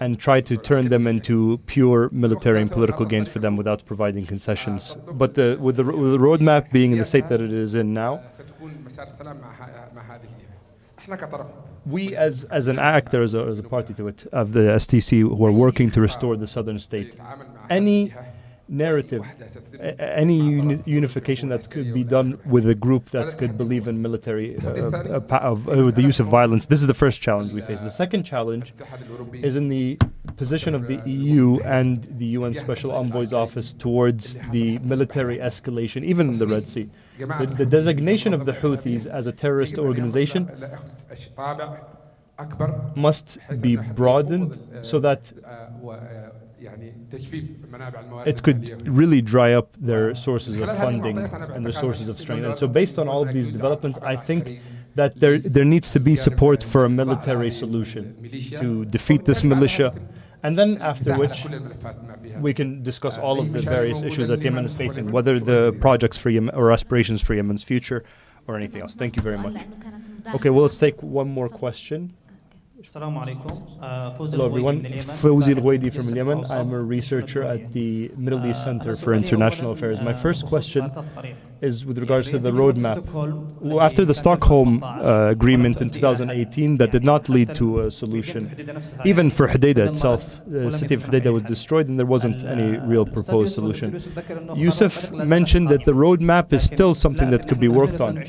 and tried to turn them into pure military and political gains for them without providing concessions. But with the roadmap being in the state that it is in now, we as an actor, as a party to it, of the STC, who are working to restore the southern state, any narrative, any unification that could be done with a group that could believe in military, the use of violence, this is the first challenge we face. The second challenge is in the position of the EU and the UN Special Envoy's office towards the military escalation, even in the Red Sea. The designation of the Houthis as a terrorist organization must be broadened so that it could really dry up their sources of funding and their sources of strength. And so based on all of these developments, I think that there needs to be support for a military solution to defeat this militia, and then after which we can discuss all of the various issues that Yemen is facing, whether the projects for Yemen or aspirations for Yemen's future or anything else. Thank you very much. Okay, well, let's take one more question. Hello everyone, Fawzi Al-Ghuaidi from Yemen. I'm a researcher at the Middle East Center for International Affairs. My first question is with regards to the roadmap. After the Stockholm agreement in 2018 that did not lead to a solution, even for Hodeidah itself, the city of Hodeidah was destroyed and there wasn't any real proposed solution. Yusuf mentioned that the roadmap is still something that could be worked on.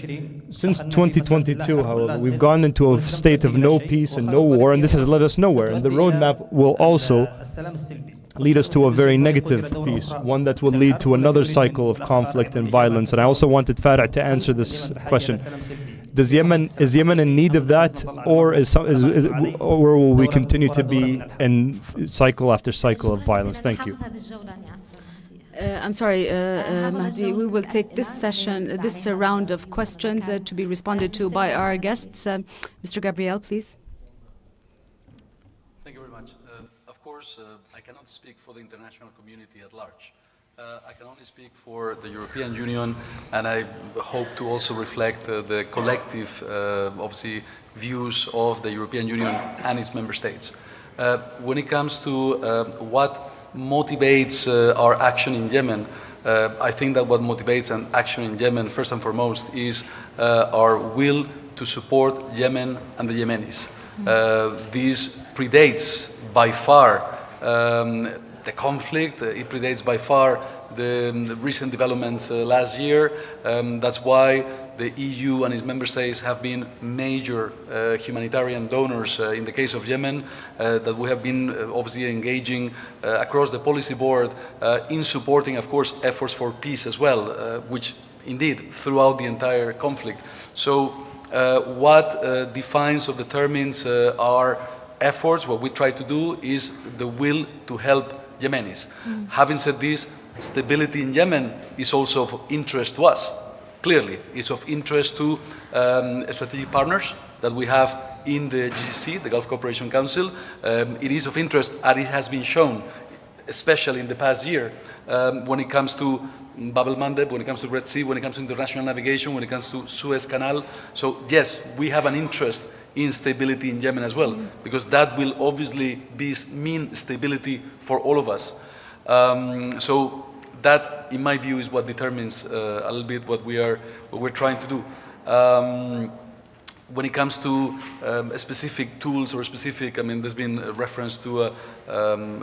Since 2022, however, we've gone into a state of no peace and no war, and this has led us nowhere. And the roadmap will also lead us to a very negative peace, one that will lead to another cycle of conflict and violence. And I also wanted Farah to answer this question. Is Yemen in need of that, or will we continue to be in cycle after cycle of violence? Thank you. I'm sorry, Mahdi. We will take this session, this round of questions to be responded to by our guests. Mr. Gabriel, please. Thank you very much. Of course, I cannot speak for the international community at large. I can only speak for the European Union, and I hope to also reflect the collective, obviously, views of the European Union and its member states. When it comes to what motivates our action in Yemen, I think that what motivates an action in Yemen, first and foremost, is our will to support Yemen and the Yemenis. This predates by far the conflict, it predates by far the recent developments last year. That's why the EU and its member states have been major humanitarian donors in the case of Yemen, that we have been obviously engaging across the policy board in supporting, of course, efforts for peace as well, which indeed throughout the entire conflict. So what defines or determines our efforts, what we try to do, is the will to help Yemenis. Having said this, stability in Yemen is also of interest to us. Clearly, it's of interest to strategic partners that we have in the GCC, the Gulf Cooperation Council. It is of interest, and it has been shown, especially in the past year, when it comes to Bab el-Mandeb, when it comes to Red Sea, when it comes to international navigation, when it comes to Suez Canal. So yes, we have an interest in stability in Yemen as well, because that will obviously mean stability for all of us. So that, in my view, is what determines a little bit what we're trying to do. when it comes to specific tools or specific, I mean, there's been a reference to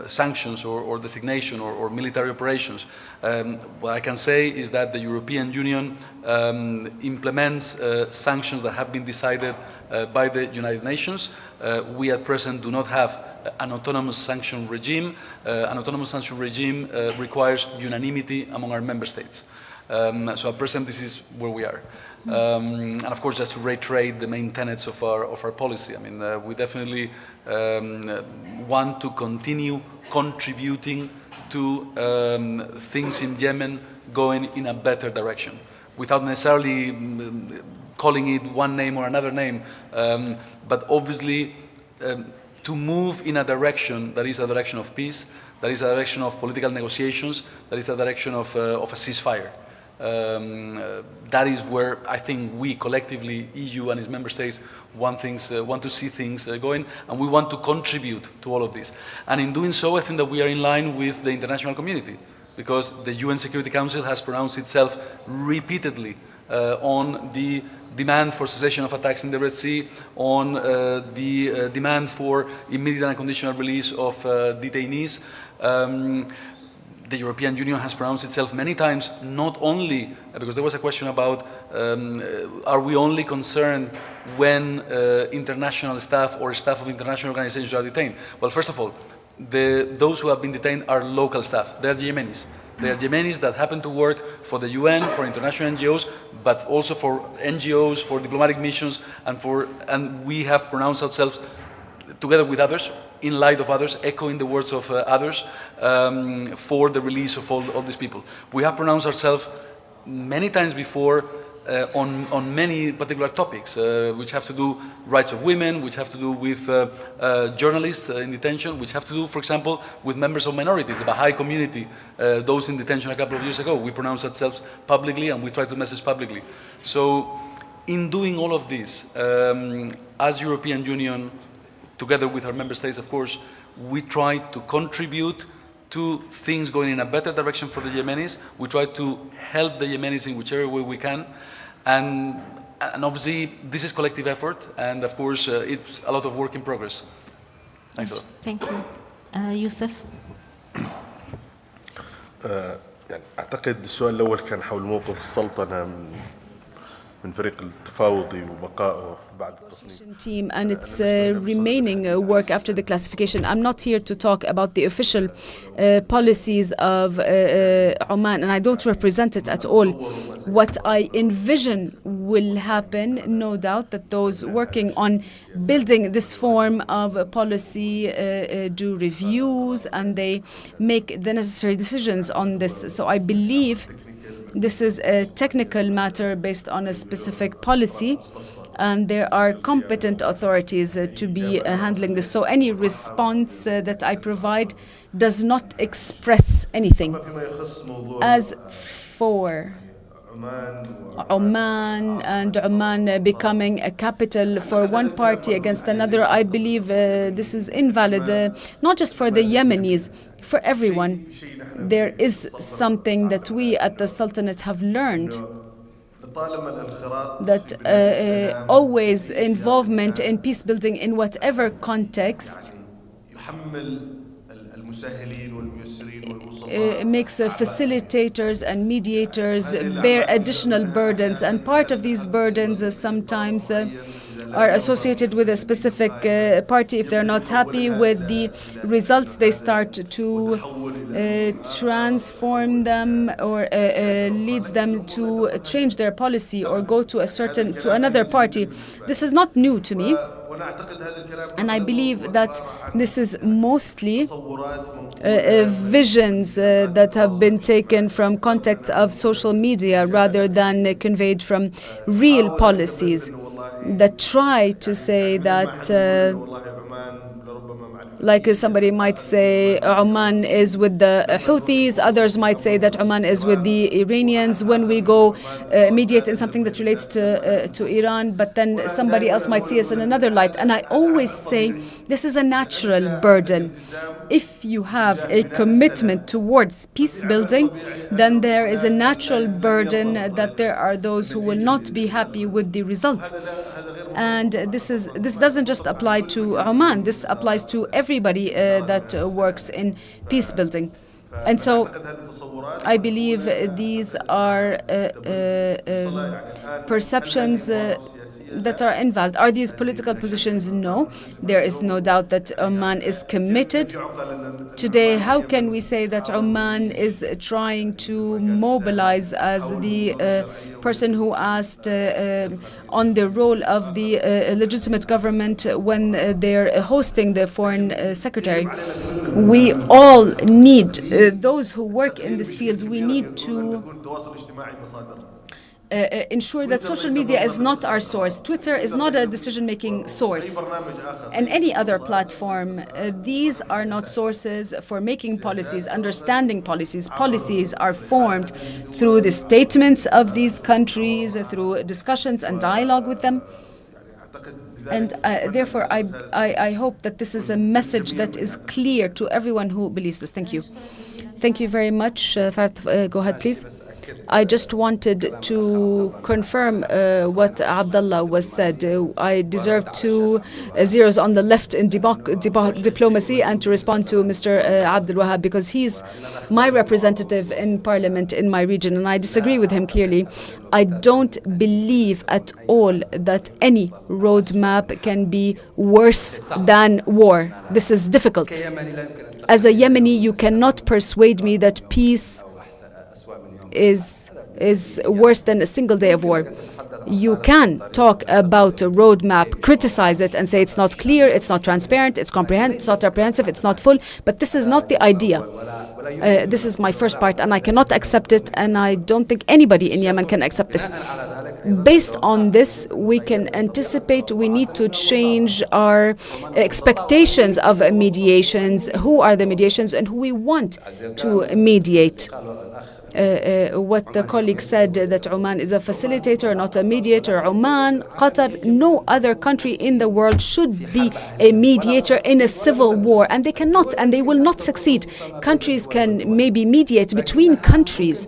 sanctions or designation or military operations. What I can say is that the European Union implements sanctions that have been decided by the United Nations. We at present do not have an autonomous sanction regime. An autonomous sanction regime requires unanimity among our member states. So at present, this is where we are. And of course, just to reiterate the main tenets of our policy, I mean, we definitely want to continue contributing to things in Yemen going in a better direction, without necessarily calling it one name or another name, but obviously to move in a direction that is a direction of peace, that is a direction of political negotiations, that is a direction of a ceasefire. That is where I think we collectively, EU and its member states, want to see things going, and we want to contribute to all of this. And in doing so, I think that we are in line with the international community, because the UN Security Council has pronounced itself repeatedly on the demand for cessation of attacks in the Red Sea, on the demand for immediate and unconditional release of detainees. The European Union has pronounced itself many times, not only, because there was a question about, are we only concerned when international staff or staff of international organizations are detained? Well, first of all, those who have been detained are local staff. They are the Yemenis. They are Yemenis that happen to work for the UN, for international NGOs, but also for NGOs, for diplomatic missions, and we have pronounced ourselves together with others, in light of others, echoing the words of others, for the release of all these people. We have pronounced ourselves many times before on many particular topics, which have to do rights of women, which have to do with journalists in detention, which have to do, for example, with members of minorities, the Baha'i community, those in detention a couple of years ago. We pronounced ourselves publicly, and we try to message publicly. So in doing all of this, as European Union, together with our member states, of course, we try to contribute to things going in a better direction for the Yemenis. We try to help the Yemenis in whichever way we can. And obviously, this is collective effort, and of course, it's a lot of work in progress. Thanks a lot. Thank you. يوسف. يعني أعتقد السؤال الأول كان حول موقف السلطنة من فريق التفاوضي وبقائه بعد التصنيف. Team and its remaining work after the classification. I'm not here to talk about the official policies of Oman, and I don't represent it at all. What I envision will happen, no doubt, that those working on building this form of policy do reviews and they make the necessary decisions on this. So I believe this is a technical matter based on a specific policy, and there are competent authorities to be handling this. So any response that I provide does not express anything. As for Oman and Oman becoming a capital for one party against another, I believe this is invalid, not just for the Yemenis, for everyone. There is something that we at the Sultanate have learned, that always involvement in peace building in whatever context makes facilitators and mediators bear additional burdens, and part of these burdens sometimes are associated with a specific party. If they're not happy with the results, they start to transform them or leads them to change their policy or go to another party. This is not new to me, and I believe that this is mostly visions that have been taken from contexts of social media rather than conveyed from real policies that try to say that, like somebody might say Oman is with the Houthis, others might say that Oman is with the Iranians when we go mediate in something that relates to Iran, but then somebody else might see us in another light. And I always say this is a natural burden. If you have a commitment towards peace building, then there is a natural burden that there are those who will not be happy with the result. And this doesn't just apply to Oman. This applies to everybody that works in peace building. And so I believe these are perceptions that are invalid. Are these political positions? No. There is no doubt that Oman is committed. Today, how can we say that Oman is trying to mobilize as the person who asked on the role of the legitimate government when they're hosting the foreign secretary? We all need, those who work in this field, we need to ensure that social media is not our source. Twitter is not a decision-making source. And any other platform, these are not sources for making policies, understanding policies. Policies are formed through the statements of these countries, through discussions and dialogue with them. And therefore, I hope that this is a message that is clear to everyone who believes this. Thank you. Thank you very much. Farat, go ahead, please. I just wanted to confirm what Abdullah was said. I deserve 2 zeros on the left in diplomacy, and to respond to Mr. Abdul Wahab, because he's my representative in parliament in my region, and I disagree with him clearly. I don't believe at all that any roadmap can be worse than war. This is difficult. As a Yemeni, you cannot persuade me that peace is worse than a single day of war. You can talk about a roadmap, criticize it, and say it's not clear, it's not transparent, it's not comprehensive, it's not full, but this is not the idea. This is my first part, and I cannot accept it, and I don't think anybody in Yemen can accept this. Based on this, we can anticipate we need to change our expectations of mediations, who are the mediations, and who we want to mediate. What the colleague said, that Oman is a facilitator, not a mediator. Oman, Qatar, no other country in the world should be a mediator in a civil war, and they cannot, and they will not succeed. Countries can maybe mediate between countries.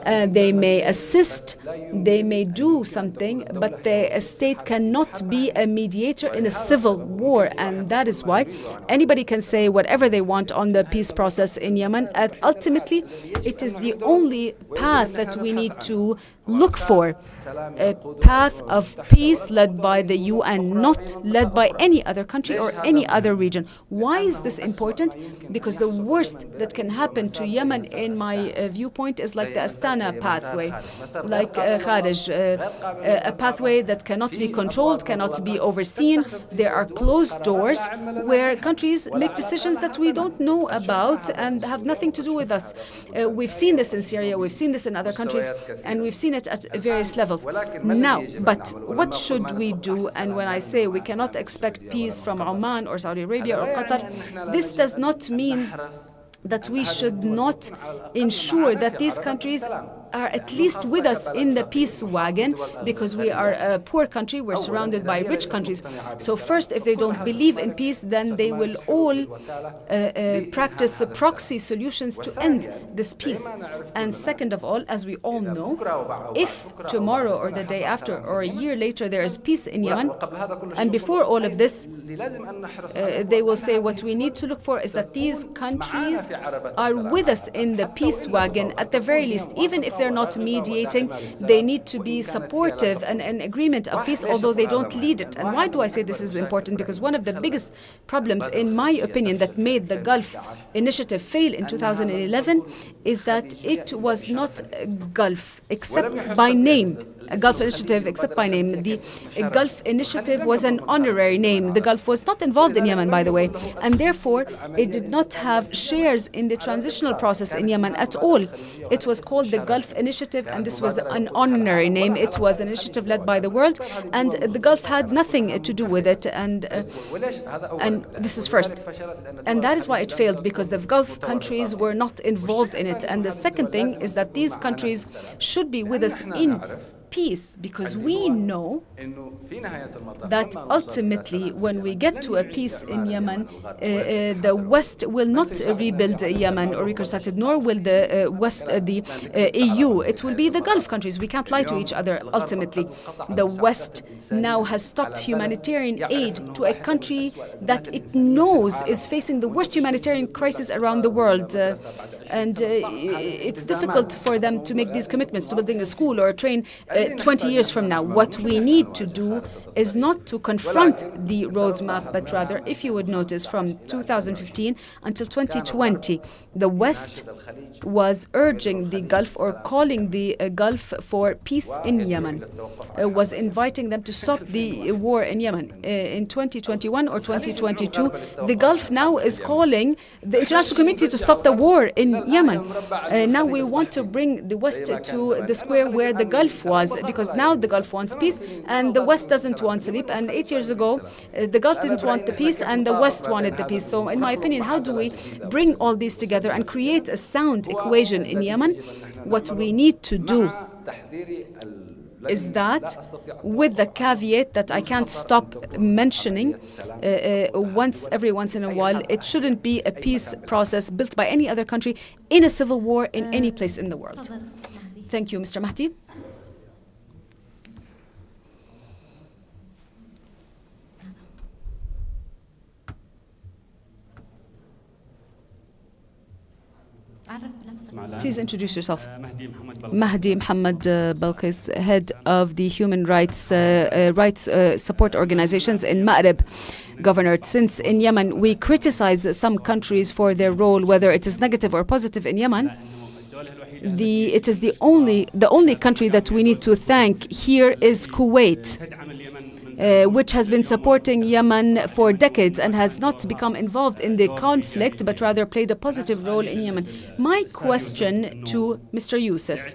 They may assist, they may do something, but the state cannot be a mediator in a civil war, and that is why anybody can say whatever they want on the peace process in Yemen. And ultimately, it is the only path that we need to look for, a path of peace led by the UN, not led by any other country or any other region. Why is this important? Because the worst that can happen to Yemen, in my viewpoint, is like the Astana pathway, like Kharij, a pathway that cannot be controlled, cannot be overseen. There are closed doors where countries make decisions that we don't know about and have nothing to do with us. We've seen this in Syria, we've seen this in other countries, and we've seen it at various levels. Now, but what should we do? And when I say we cannot expect peace from Oman or Saudi Arabia or Qatar, this does not mean that we should not ensure that these countries are at least with us in the peace wagon, because we are a poor country, we're surrounded by rich countries. So first, if they don't believe in peace, then they will all practice proxy solutions to end this peace. And second of all, as we all know, if tomorrow or the day after or a year later there is peace in Yemen, and before all of this, they will say what we need to look for is that these countries are with us in the peace wagon at the very least. Even if they're not mediating, they need to be supportive and an agreement of peace, although they don't lead it. And why do I say this is important? Because one of the biggest problems, in my opinion, that made the Gulf Initiative fail in 2011 is that it was not Gulf except by name. A Gulf Initiative except by name. The Gulf Initiative was an honorary name. The Gulf was not involved in Yemen, by the way, and therefore it did not have shares in the transitional process in Yemen at all. It was called the Gulf Initiative, and this was an honorary name. It was an initiative led by the world, and the Gulf had nothing to do with it, and this is first. And that is why it failed, because the Gulf countries were not involved in it. And the second thing is that these countries should be with us in peace, because we know that ultimately when we get to a peace in Yemen, the West will not rebuild Yemen or reconstruct it, nor will the EU. It will be the Gulf countries. We can't lie to each other. Ultimately, the West now has stopped humanitarian aid to a country that it knows is facing the worst humanitarian crisis around the world. And it's difficult for them to make these commitments to building a school or a train 20 years from now. What we need to do is not to confront the roadmap, but rather, if you would notice, from 2015 until 2020, the West was urging the Gulf or calling the Gulf for peace in Yemen, was inviting them to stop the war in Yemen. In 2021 or 2022, the Gulf now is calling the international community to stop the war in Yemen. Now we want to bring the West to the square where the Gulf was, because now the Gulf wants peace and the West doesn't want sleep. And 8 years ago, the Gulf didn't want the peace and the West wanted the peace. So in my opinion, how do we bring all these together and create a sound equation in Yemen? What we need to do is that, with the caveat that I can't stop mentioning every once in a while, it shouldn't be a peace process built by any other country in a civil war in any place in the world. Thank you, Mr. Mahdi. Please introduce yourself. Mahdi Mohammed Balkis, head of the human rights support organizations in Maghreb Governorate. Since in Yemen we criticize some countries for their role, whether it is negative or positive in Yemen, it is the only country that we need to thank here is Kuwait, which has been supporting Yemen for decades and has not become involved in the conflict, but rather played a positive role in Yemen. My question to Mr. Youssef,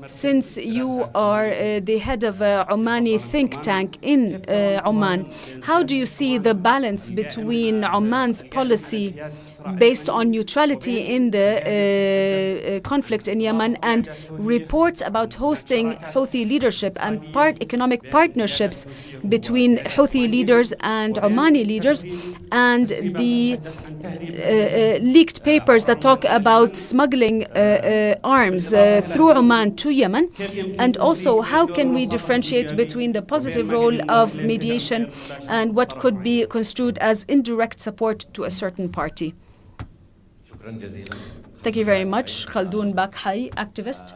since you are the head of a Omani think tank in Oman, how do you see the balance between Oman's policy based on neutrality in the conflict in Yemen and reports about hosting Houthi leadership and economic partnerships between Houthi leaders and Omani leaders, and the leaked papers that talk about smuggling arms through Oman to Yemen? And also, how can we differentiate between the positive role of mediation and what could be construed as indirect support to a certain party? Thank you very much. Khaldoon Bakhai, activist.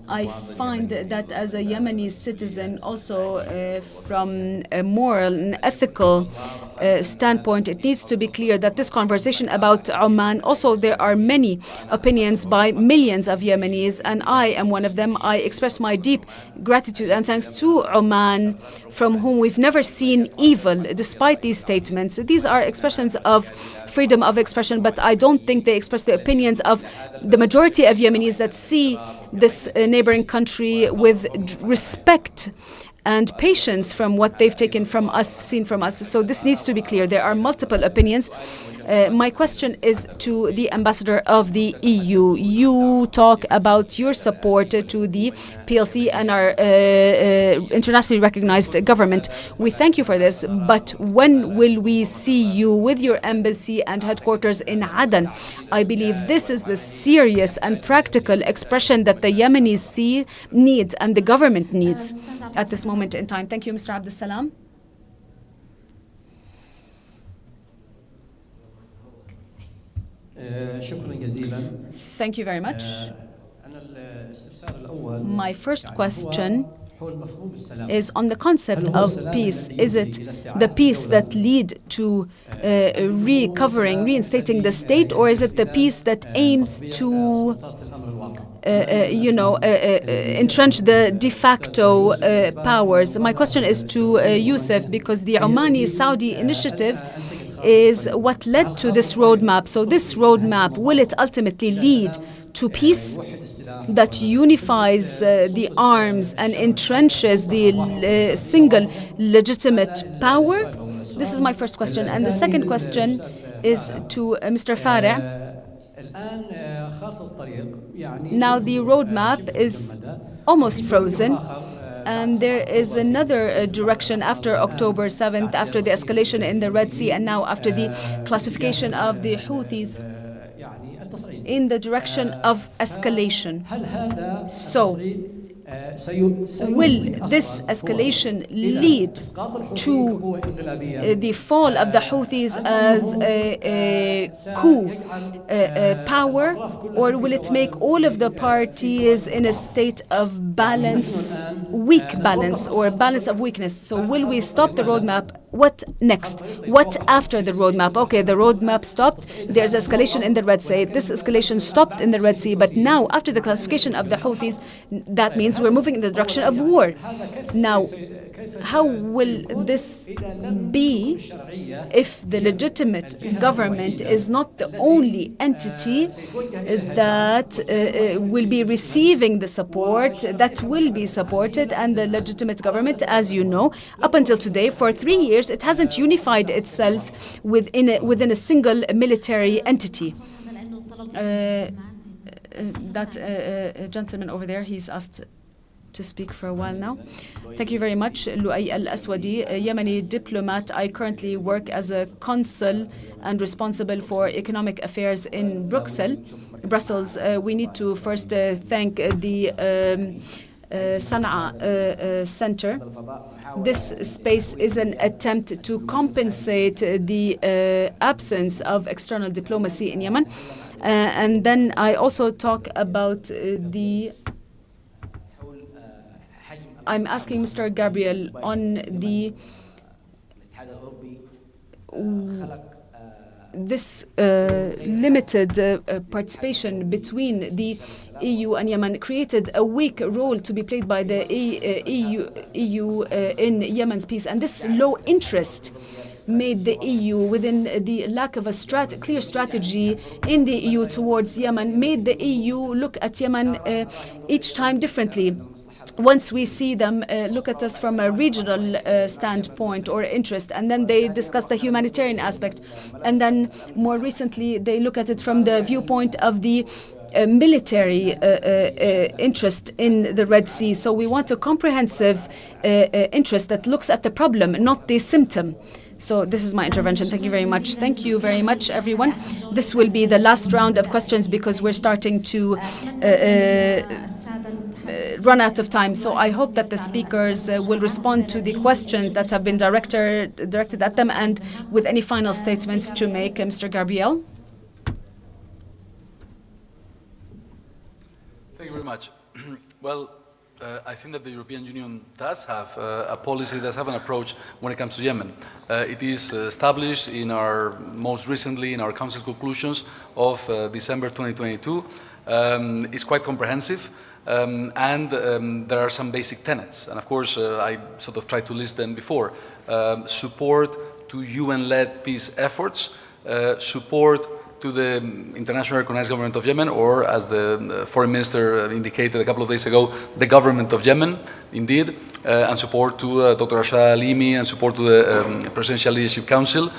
I find that as a Yemeni citizen, also from a moral and ethical standpoint, it needs to be clear that this conversation about Oman, also there are many opinions by millions of Yemenis, and I am one of them. I express my deep gratitude and thanks to Oman, from whom we've never seen evil despite these statements. These are expressions of freedom of expression, but I don't think they express the opinions of the majority of Yemenis that see this neighboring country with respect and patience from what they've taken from us, seen from us. So this needs to be clear. There are multiple opinions. My question is to the ambassador of the EU. You talk about your support to the PLC and our internationally recognized government. We thank you for this, but when will we see you with your embassy and headquarters in Aden? I believe this is the serious and practical expression that the Yemenis needs and the government needs at this moment in time. Thank you, Mr. Abdel Salam. Thank you very much. My first question is on the concept of peace. Is it the peace that lead to reinstating the state, or is it the peace that aims to entrench the de facto powers? My question is to Youssef, because the Omani-Saudi initiative is what led to this roadmap. So this roadmap, will it ultimately lead to peace that unifies the arms and entrenches the single legitimate power? This is my first question. And the second question is to Mr. Fari. Now the roadmap is almost frozen. And there is another direction after October 7th, after the escalation in the Red Sea, and now after the classification of the Houthis in the direction of escalation. So, will this escalation lead to the fall of the Houthis as a coup power, or will it make all of the parties in a state of balance, weak balance, or balance of weakness? So will we stop the roadmap? What next? What after the roadmap? Okay, the roadmap stopped. There's escalation in the Red Sea. This escalation stopped in the Red Sea, but now after the classification of the Houthis, that means we're moving in the direction of war. Now, how will this be if the legitimate government is not the only entity that will be receiving the support, that will be supported, and the legitimate government, as you know, up until today, for 3 years, it hasn't unified itself within a single military entity. That gentleman over there, he's asked to speak for a while now. Thank you very much. Luay Al-Aswadi, a Yemeni diplomat. I currently work as a consul and responsible for economic affairs in Brussels. We need to first thank the Sana'a Center. This space is an attempt to compensate the absence of external diplomacy in Yemen. And then I also talk about I'm asking Mr. Gabriel on this limited participation between the EU and Yemen created a weak role to be played by the EU in Yemen's peace, and this low interest made the EU, within the lack of a clear strategy in the EU towards Yemen, made the EU look at Yemen each time differently. Once we see them look at us from a regional standpoint or interest, and then they discuss the humanitarian aspect, and then more recently they look at it from the viewpoint of the military interest in the Red Sea. So we want a comprehensive interest that looks at the problem, not the symptom. So this is my intervention. Thank you very much. Thank you very much, everyone. This will be the last round of questions because we're starting to run out of time. So I hope that the speakers will respond to the questions that have been directed at them, and with any final statements to make. Mr. Gabriel. Thank you very much. Well, I think that the European Union does have a policy, does have an approach when it comes to Yemen. It is established most recently in our Council conclusions of December 2022. It's quite comprehensive. And there are some basic tenets, and of course I sort of tried to list them before. Support to UN-led peace efforts, support to the internationally recognized government of Yemen, or as the foreign minister indicated a couple of days ago, the government of Yemen, indeed, and support to Dr. Rashad Alimi, and support to the Presidential Leadership Council,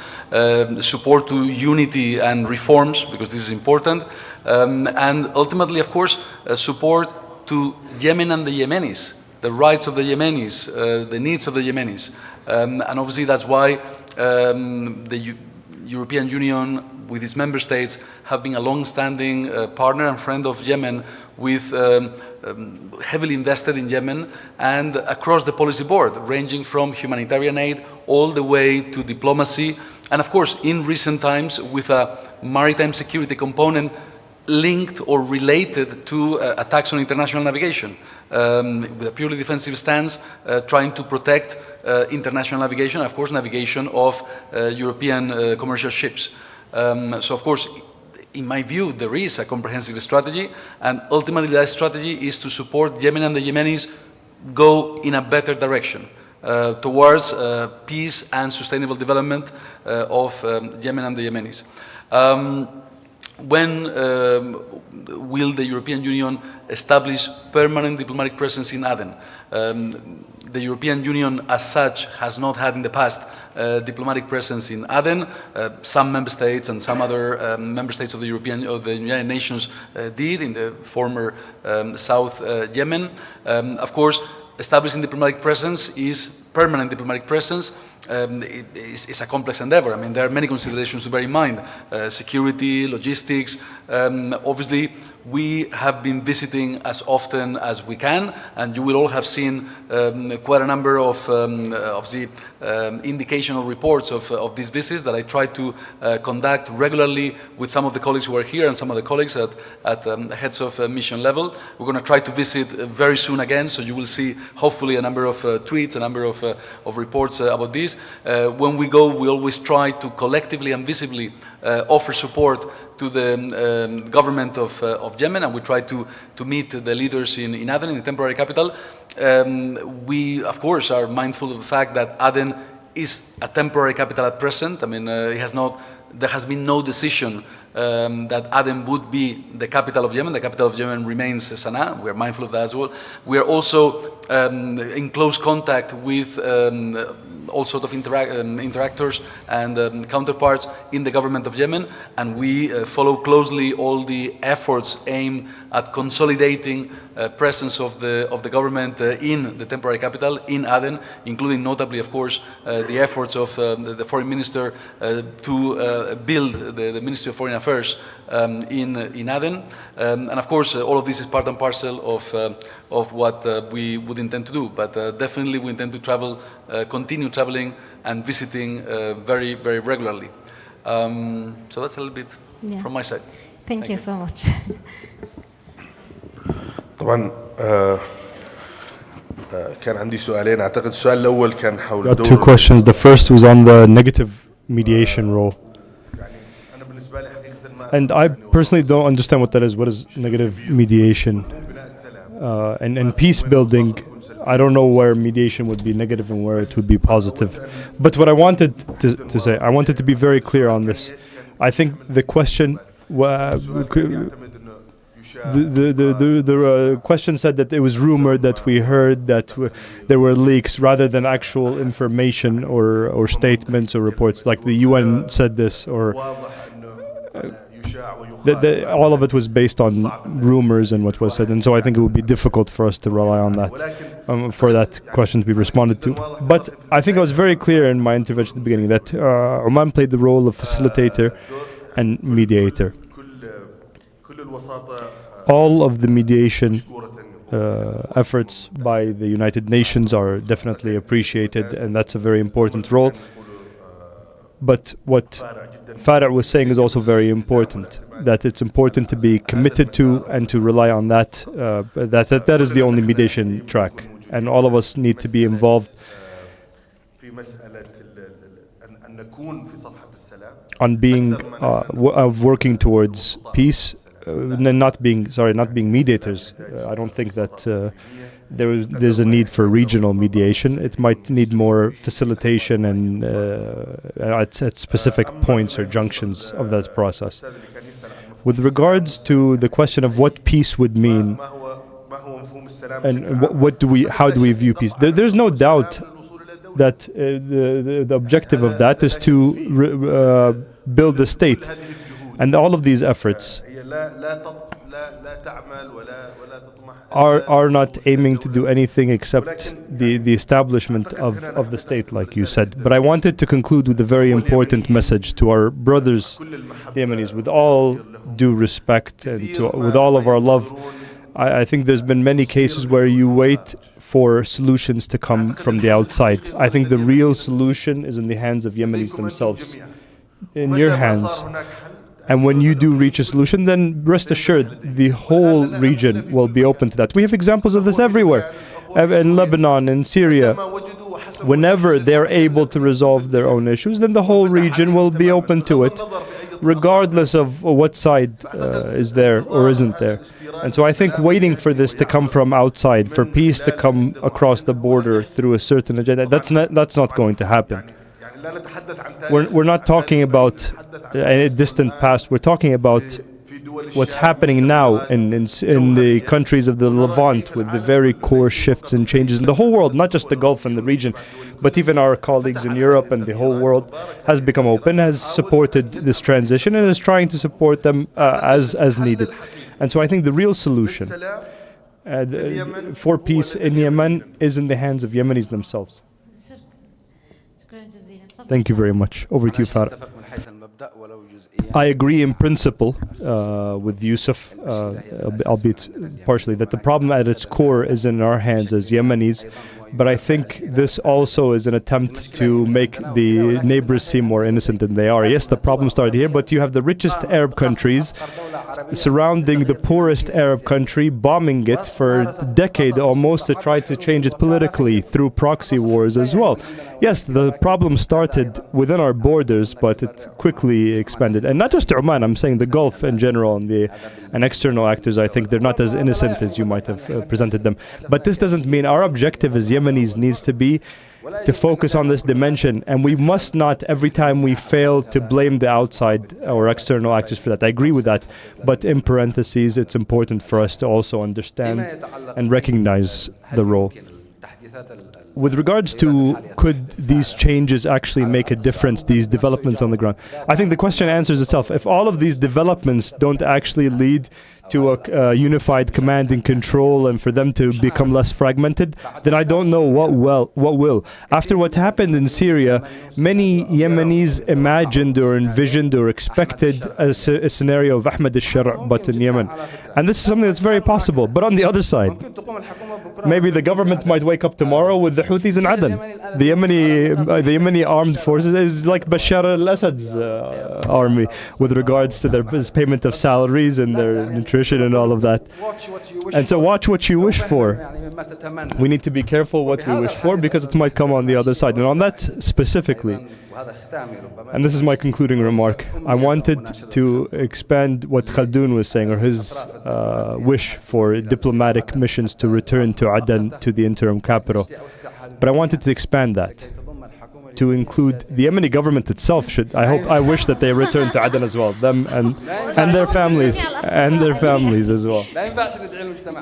support to unity and reforms, because this is important, and ultimately, of course, support to Yemen and the Yemenis, the rights of the Yemenis, the needs of the Yemenis. And obviously that's why the European Union, with its member states, have been a long-standing partner and friend of Yemen, with heavily invested in Yemen and across the policy board, ranging from humanitarian aid all the way to diplomacy, and of course, in recent times, with a maritime security component linked or related to attacks on international navigation, with a purely defensive stance, trying to protect international navigation, of course, navigation of European commercial ships. So, of course, in my view, there is a comprehensive strategy, and ultimately that strategy is to support Yemen and the Yemenis go in a better direction towards peace and sustainable development of Yemen and the Yemenis. When will the European Union establish permanent diplomatic presence in Aden? The European Union, as such, has not had in the past diplomatic presence in Aden. Some member states and some other member states of the United Nations did in the former South Yemen. Of course, establishing diplomatic presence is permanent diplomatic presence. It's a complex endeavor. I mean, there are many considerations to bear in mind. Security, logistics, obviously, we have been visiting as often as we can, and you will all have seen quite a number of the indicational reports of these visits that I try to conduct regularly with some of the colleagues who are here and some of the colleagues at heads of mission level. We're going to try to visit very soon again, so you will see hopefully a number of tweets, a number of reports about this. When we go, we always try to collectively and visibly offer support to the government of Yemen, and we try to meet the leaders in Aden, in the temporary capital. We, of course, are mindful of the fact that Aden is a temporary capital at present. I mean, there has been no decision that Aden would be the capital of Yemen. The capital of Yemen remains Sana'a. We are mindful of that as well. We are also in close contact with all sorts of interactors and counterparts in the government of Yemen, and we follow closely all the efforts aimed at consolidating presence of the government in the temporary capital, in Aden, including notably, of course, the efforts of the foreign minister to build the Ministry of Foreign Affairs in Aden. And of course, all of this is part and parcel of what we would intend to do. But definitely we intend to travel, continue traveling and visiting very, very regularly. So that's a little bit from my side. Thank you so much. طبعا كان عندي سؤالين. أعتقد السؤال الأول كان حول Got two questions. The first was on the negative mediation role. And I personally don't understand what that is. What is negative mediation? And peace building, I don't know where mediation would be negative and where it would be positive. But what I wanted to say, I wanted to be very clear on this. I think the question, the question said that it was rumored, that we heard that there were leaks rather than actual information or statements or reports, like the UN said this, or all of it was based on rumors and what was said, and so I think it would be difficult for us to rely on that, for that question to be responded to. But I think I was very clear in my intervention at the beginning that Oman played the role of facilitator and mediator. All of the mediation efforts by the United Nations are definitely appreciated, and that's a very important role. But what Farah was saying is also very important, that it's important to be committed to and to rely on that. That is the only mediation track, and all of us need to be involved on being of working towards peace. Not being mediators. I don't think that there's a need for regional mediation. It might need more facilitation and at specific points or junctions of that process. With regards to the question of what peace would mean and how do we view peace, there's no doubt that the objective of that is to build a state, and all of these efforts are not aiming to do anything except the establishment of the state, like you said. But I wanted to conclude with a very important message to our brothers, the Yemenis, with all due respect and with all of our love. I think there's been many cases where you wait for solutions to come from the outside. I think the real solution is in the hands of Yemenis themselves, in your hands. And when you do reach a solution, then rest assured the whole region will be open to that. We have examples of this everywhere, in Lebanon, in Syria. Whenever they're able to resolve their own issues, then the whole region will be open to it, regardless of what side is there or isn't there. And so I think waiting for this to come from outside, for peace to come across the border through a certain agenda, that's not going to happen. We're not talking about a distant past. We're talking about what's happening now in the countries of the Levant, with the very core shifts and changes in the whole world, not just the Gulf and the region, but even our colleagues in Europe and the whole world has become open, has supported this transition, and is trying to support them as needed. And so I think the real solution for peace in Yemen is in the hands of Yemenis themselves. Thank you very much. Over to you, Farah. I agree in principle with Yusuf, albeit partially, that the problem at its core is in our hands as Yemenis. But I think this also is an attempt to make the neighbors seem more innocent than they are. Yes, the problem started here, but you have the richest Arab countries surrounding the poorest Arab country, bombing it for a decade almost to try to change it politically through proxy wars as well. Yes, the problem started within our borders, but it quickly expanded. And not just Oman, I'm saying the Gulf in general and external actors. I think they're not as innocent as you might have presented them. But this doesn't mean our objective as Yemenis needs to be to focus on this dimension, and we must not, every time we fail, to blame the outside or external actors for that. I agree with that, but in parentheses, it's important for us to also understand and recognize the role. With regards to could these changes actually make a difference, these developments on the ground, I think the question answers itself. If all of these developments don't actually lead to a unified command and control, and for them to become less fragmented, then I don't know what will. After what happened in Syria, many Yemenis imagined or envisioned or expected a scenario of Ahmad al-Shar' but in Yemen. And this is something that's very possible. But on the other side, maybe the government might wake up tomorrow with the Houthis in Aden. The Yemeni armed forces is like Bashar al-Assad's army with regards to their payment of salaries and their nutrition and all of that. And so watch what you wish for. We need to be careful what we wish for, because it might come on the other side. And on that specifically, and this is my concluding remark, I wanted to expand what Khaldun was saying, or his wish for diplomatic missions to return to Aden, to the interim capital. But I wanted to expand that to include the Yemeni government itself. I wish that they return to Aden as well, them and their families as well.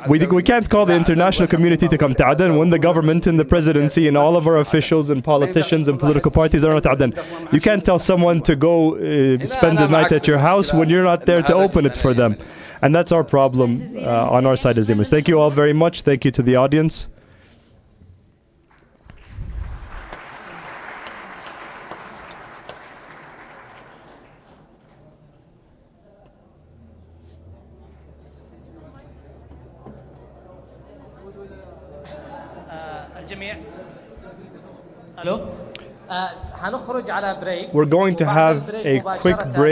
We can't call the international community to come to Aden when the government and the presidency and all of our officials and politicians and political parties are not at Aden. You can't tell someone to go spend the night at your house when you're not there to open it for them. And that's our problem on our side as Yemenis. Thank you all very much. Thank you to the audience. We're going to have a quick break.